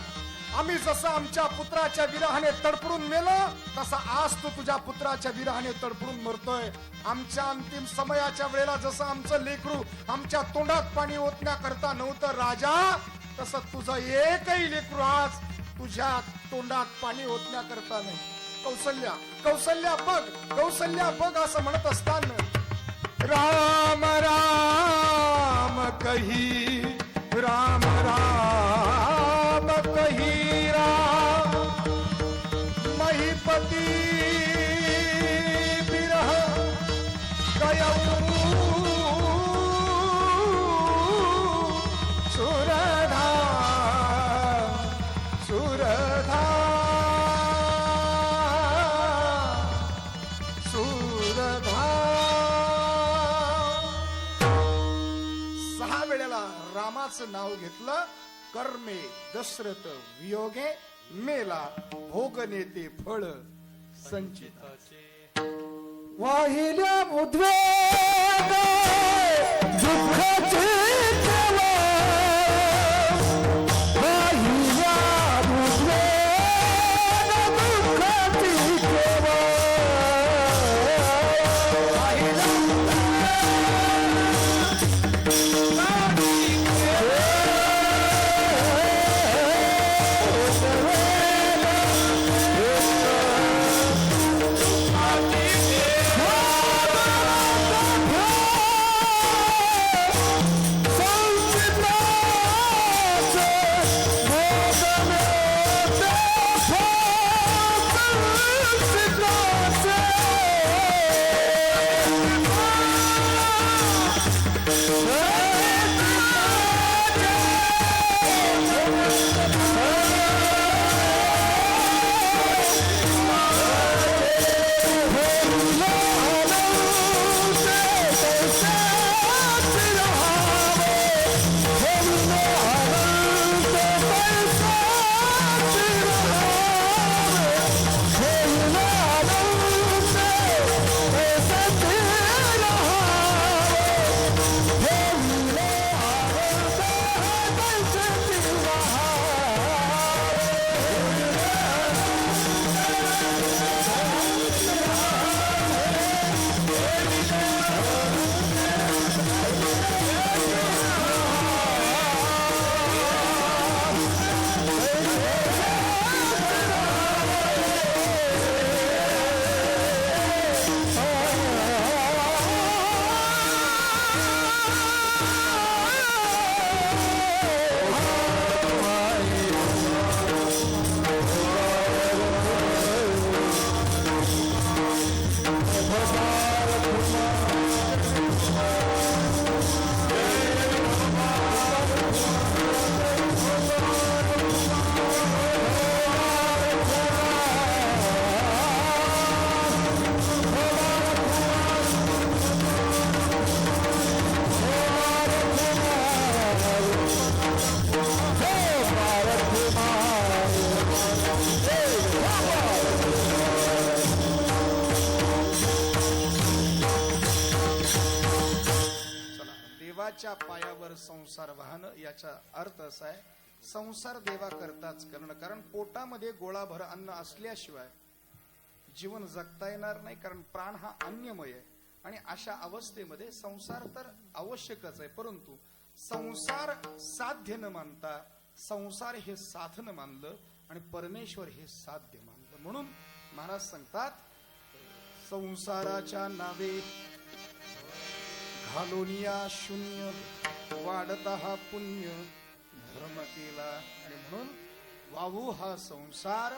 आम्ही जसं आमच्या पुत्राच्या विरहाने तडफडून मेलो, तसा आज तू तुझ्या पुत्राच्या विरहाने तडफडून मरतोय. आमच्या अंतिम समयाच्या वेळेला जसं आमचं लेकरू आमच्या तोंडात पाणी ओतण्याकरता नव्हतं राजा, तसं तुझं एकही लेकरू आज तुझ्या तोंडात पाणी ओतण्याकरता नाही. कौशल्या, कौशल्या बघ, कौशल्या बघ असं म्हणत असताना राम राम कही, राम राम कही राम, महीपती बिरह गयऊ सुरधा, सुरधा, सुरधा. 6 वेळेला रामाचं नाव घेतलं. कर्मे दशरथ वियोगे मेला, भोगने ते फळ संचित. वाहिल्या उद्वेग दुःखाचे प्रवाह, वाहिल्या उद्वेग दुःखाचे प्रवाह, देवाच्या पायावर संसार वाहन, याचा अर्थ असा आहे, संसार देवा करताच करणं. कारण पोटामध्ये गोळाभर अन्न असल्याशिवाय जीवन जगता येणार नाही. कारण प्राण हा अन्नमय आहे आणि अशा अवस्थेमध्ये संसार तर आवश्यकच आहे. परंतु संसार साध्य न मानता संसार हे साधन मानलं आणि परमेश्वर हे साध्य मानलं. म्हणून महाराज सांगतात, संसाराच्या नावे घालोनिया शून्य, वाढता हा पुण्य धर्म केला. आणि म्हणून वाहू हा संसार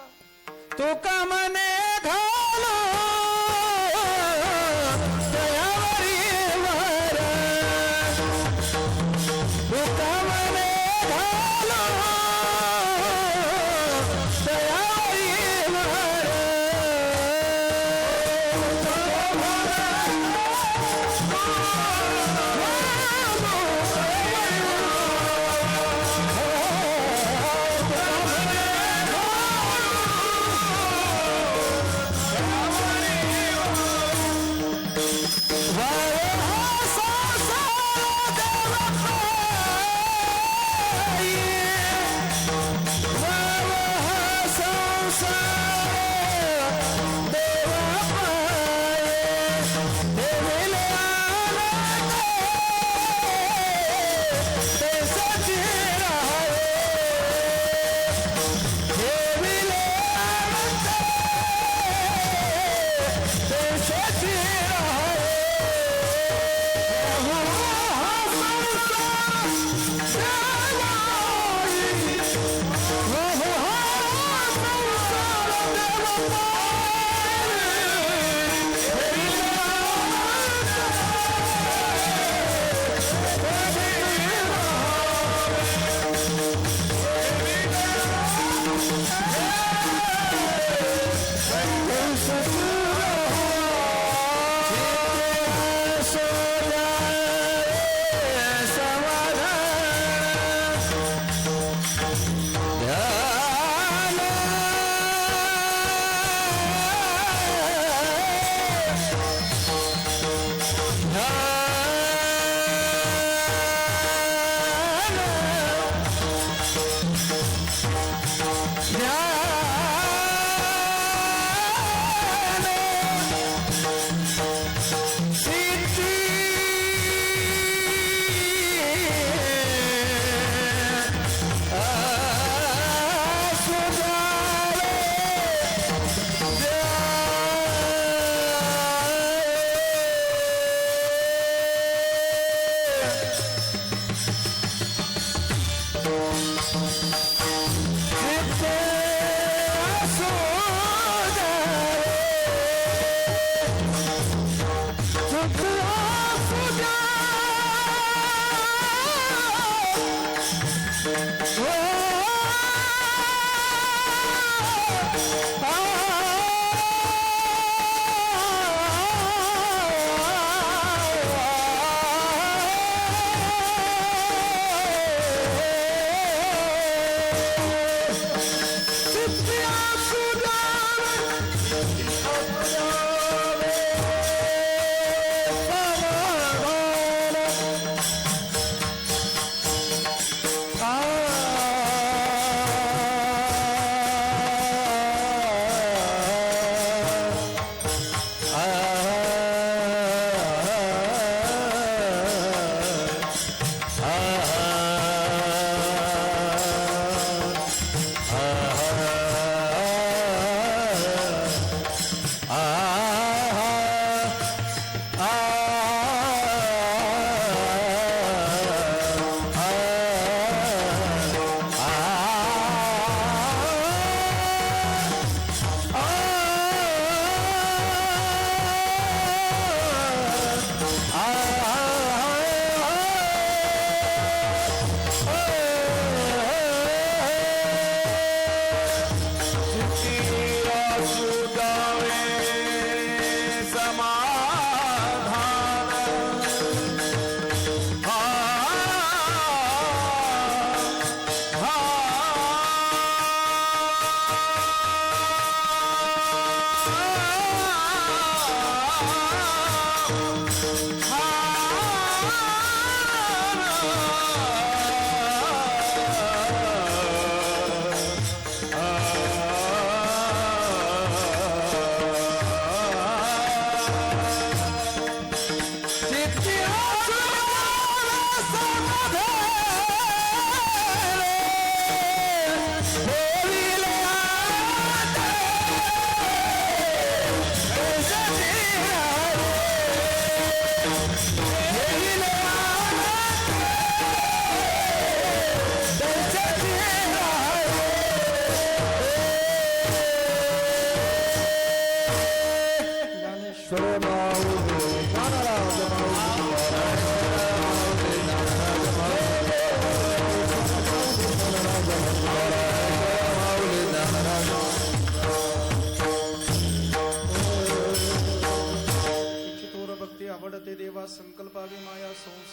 तुका मने घालो दयावरी वर, तुका मने घालो दयावरी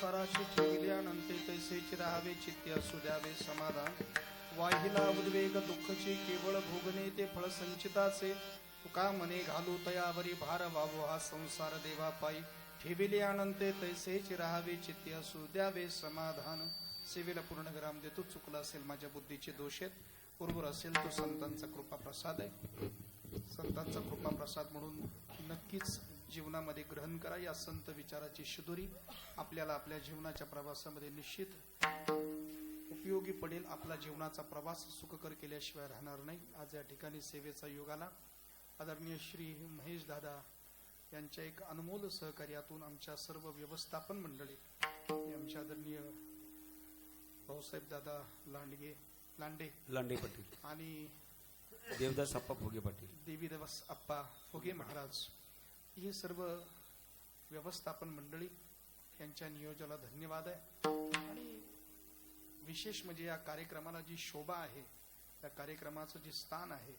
संसाराची ठेविल्यानंते तैसेच राहावे चित्ते असू द्यावे समाधान वाहिला उद्वेग दुःखची केवळ भोगणे ते फळ संचिताचे तुका मने घालू तयावरी भार वावो हा संसार देवा पायी ठेविले अनंते तैसेच राहावे चित्ते असू द्यावे समाधान सेवेला पूर्ण विराम देतो. चुकला असेल माझ्या बुद्धीचे दोष आहेत, बरोबर असेल तो संतांचा कृपा प्रसाद आहे. संतांचा कृपा प्रसाद म्हणून नक्कीच जीवनामध्ये ग्रहण करा. या संत विचाराची शिदोरी आपल्याला आपल्या जीवनाच्या प्रवासामध्ये निश्चित उपयोगी पडेल. आपला जीवनाचा प्रवास सुखकर केल्याशिवाय राहणार नाही. आज या ठिकाणी सेवेचा योग आला. आदरणीय श्री महेश दादा यांच्या एक अनमोल सहकार्यातून आमच्या सर्व व्यवस्थापन मंडळी, आमच्या आदरणीय भाऊसाहेब दादा लांडे पाटील आणि देवदास अप्पा फुगे पाटील, देवीदास अप्पा फुगे महाराज, ही सर्व व्यवस्थापन मंडळी यांच्या नियोजनाला धन्यवाद आहे. आणि विशेष म्हणजे या कार्यक्रमाला जी शोभा आहे, या कार्यक्रमाचं जे स्थान आहे,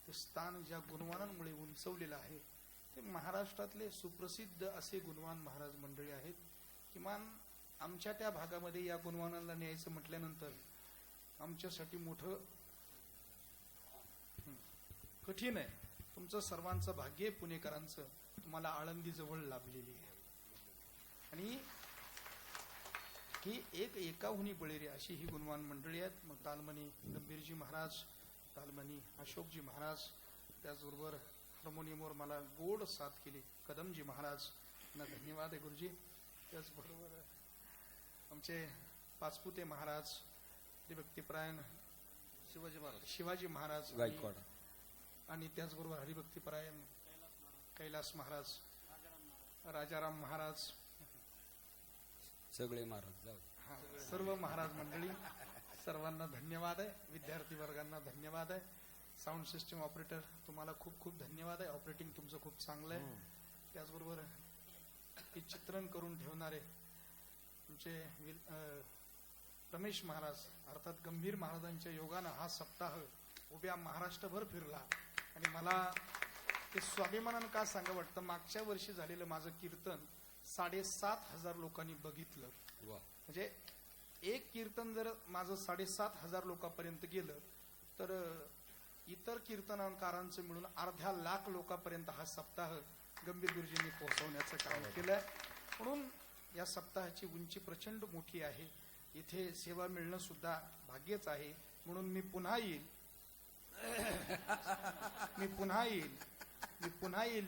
ते स्थान ज्या गुणवानांमुळे उंचवलेलं आहे ते महाराष्ट्रातले सुप्रसिद्ध असे गुणवान महाराज मंडळी आहेत. किमान आमच्या त्या भागामध्ये या गुणवानांना न्यायचं म्हटल्यानंतर आमच्यासाठी मोठं कठीण आहे. तुमचं सर्वांचं भाग्य आहे पुणेकरांचं, तुम्हाला आळंदी जवळ लाभलेली आहे. आणि ही एकाहुनी बळेरी अशी ही गुणवान मंडळी आहेत. मग तालमनी गंभीरजी महाराज, तालमनी अशोकजी महाराज, त्याचबरोबर हार्मोनियमवर मला गोड साथ केली कदमजी महाराज, यांना धन्यवाद आहे गुरुजी. त्याचबरोबर आमचे पाचपुते महाराज, हरिभक्तीपरायण शिवाजी महाराज गायकवाड, आणि त्याचबरोबर हरिभक्तीपरायण कैलास महाराज, राजाराम महाराज, सगळे महाराज जाऊ. सर्व महाराज मंडळी, सर्वांना धन्यवाद आहे. विद्यार्थी वर्गांना धन्यवाद आहे. साऊंड सिस्टम ऑपरेटर तुम्हाला खूप खूप धन्यवाद आहे. ऑपरेटिंग तुमचं खूप चांगलं आहे. त्याचबरोबर हे चित्रण करून ठेवणारे तुमचे रमेश महाराज, अर्थात गंभीर महाराजांच्या योगानं हा सप्ताह उभ्या महाराष्ट्रभर फिरला. आणि मला ते स्वाभिमानानं का सांगा वाटतं, मागच्या वर्षी झालेलं माझं कीर्तन 7,500 लोकांनी बघितलं. वा. म्हणजे एक कीर्तन जर माझं 7,500 लोकांपर्यंत गेलं तर इतर कीर्तनकारांचं मिळून अर्ध्या लाख लोकांपर्यंत हा सप्ताह गंभीर गुरुजींनी पोहोचवण्याचं काम केलंय. म्हणून या सप्ताहाची उंची प्रचंड मोठी आहे. इथे सेवा मिळणं सुद्धा भाग्यच आहे. म्हणून मी पुन्हा येईल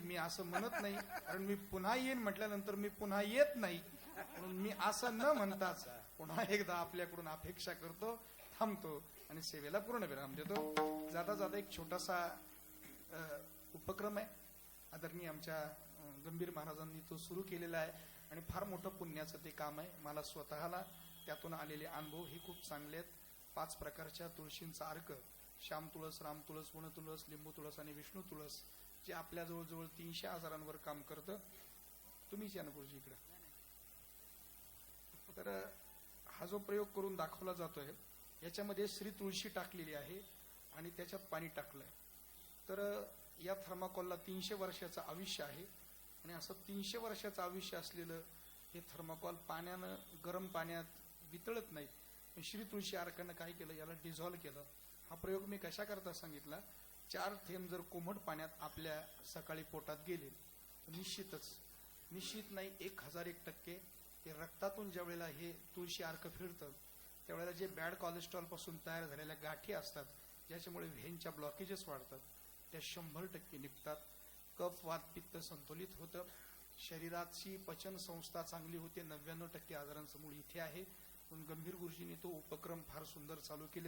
मी असं म्हणत नाही, कारण मी पुन्हा येईन म्हटल्यानंतर मी पुन्हा येत नाही. म्हणून मी असं न म्हणताच पुन्हा एकदा आपल्याकडून अपेक्षा करतो, थांबतो आणि सेवेला पूर्ण विराम देतो. जाता जाता एक छोटासा उपक्रम आहे, आदरणीय आमच्या गंभीर महाराजांनी तो सुरू केलेला आहे आणि फार मोठं पुण्याचं ते काम आहे. मला स्वतःला त्यातून आलेले अनुभव हे खूप चांगले आहेत. 5 प्रकारच्या तुळशींचा अर्क, श्याम तुळस, राम तुळस, वन तुळस, लिंबू तुळस आणि विष्णू तुळस, जे आपल्या जवळ 300 आजारांवर काम करतं. तुम्हीच या ना गुरुजी इकडे. तर हा जो प्रयोग करून दाखवला जातोय, याच्यामध्ये श्री तुळशी टाकलेली आहे आणि त्याच्यात पाणी टाकलंय. तर या थर्माकोलला 300 वर्षाचं आयुष्य आहे. आणि असं 300 वर्षाचं आयुष्य असलेलं हे थर्माकोल पाण्यानं, गरम पाण्यात वितळत नाही. पण श्री तुळशी अर्कानं काय केलं, याला डिझॉल्व्ह केलं. हा प्रयोग मी कशा करता सांगितला, 4 थेंब जर कोमट पाण्यात आपल्या सकाळी पोटात गेले तर निश्चित नाही 1001% ते रक्तातून ज्या वेळेला हे तुळशी अर्क फिरतं त्यावेळेला जे बॅड कोलेस्ट्रॉल पासून तयार झालेल्या गाठी असतात, ज्याच्यामुळे व्हेनच्या ब्लॉकेजेस वाढतात, त्या 100% निघतात. कफ, वात, पित्त संतुलित होतं. शरीराची पचन संस्था चांगली होते. 99% आजारांचं मूळ इथे आहे. पण गंभीर गुरुजींनी तो उपक्रम फार सुंदर चालू केले.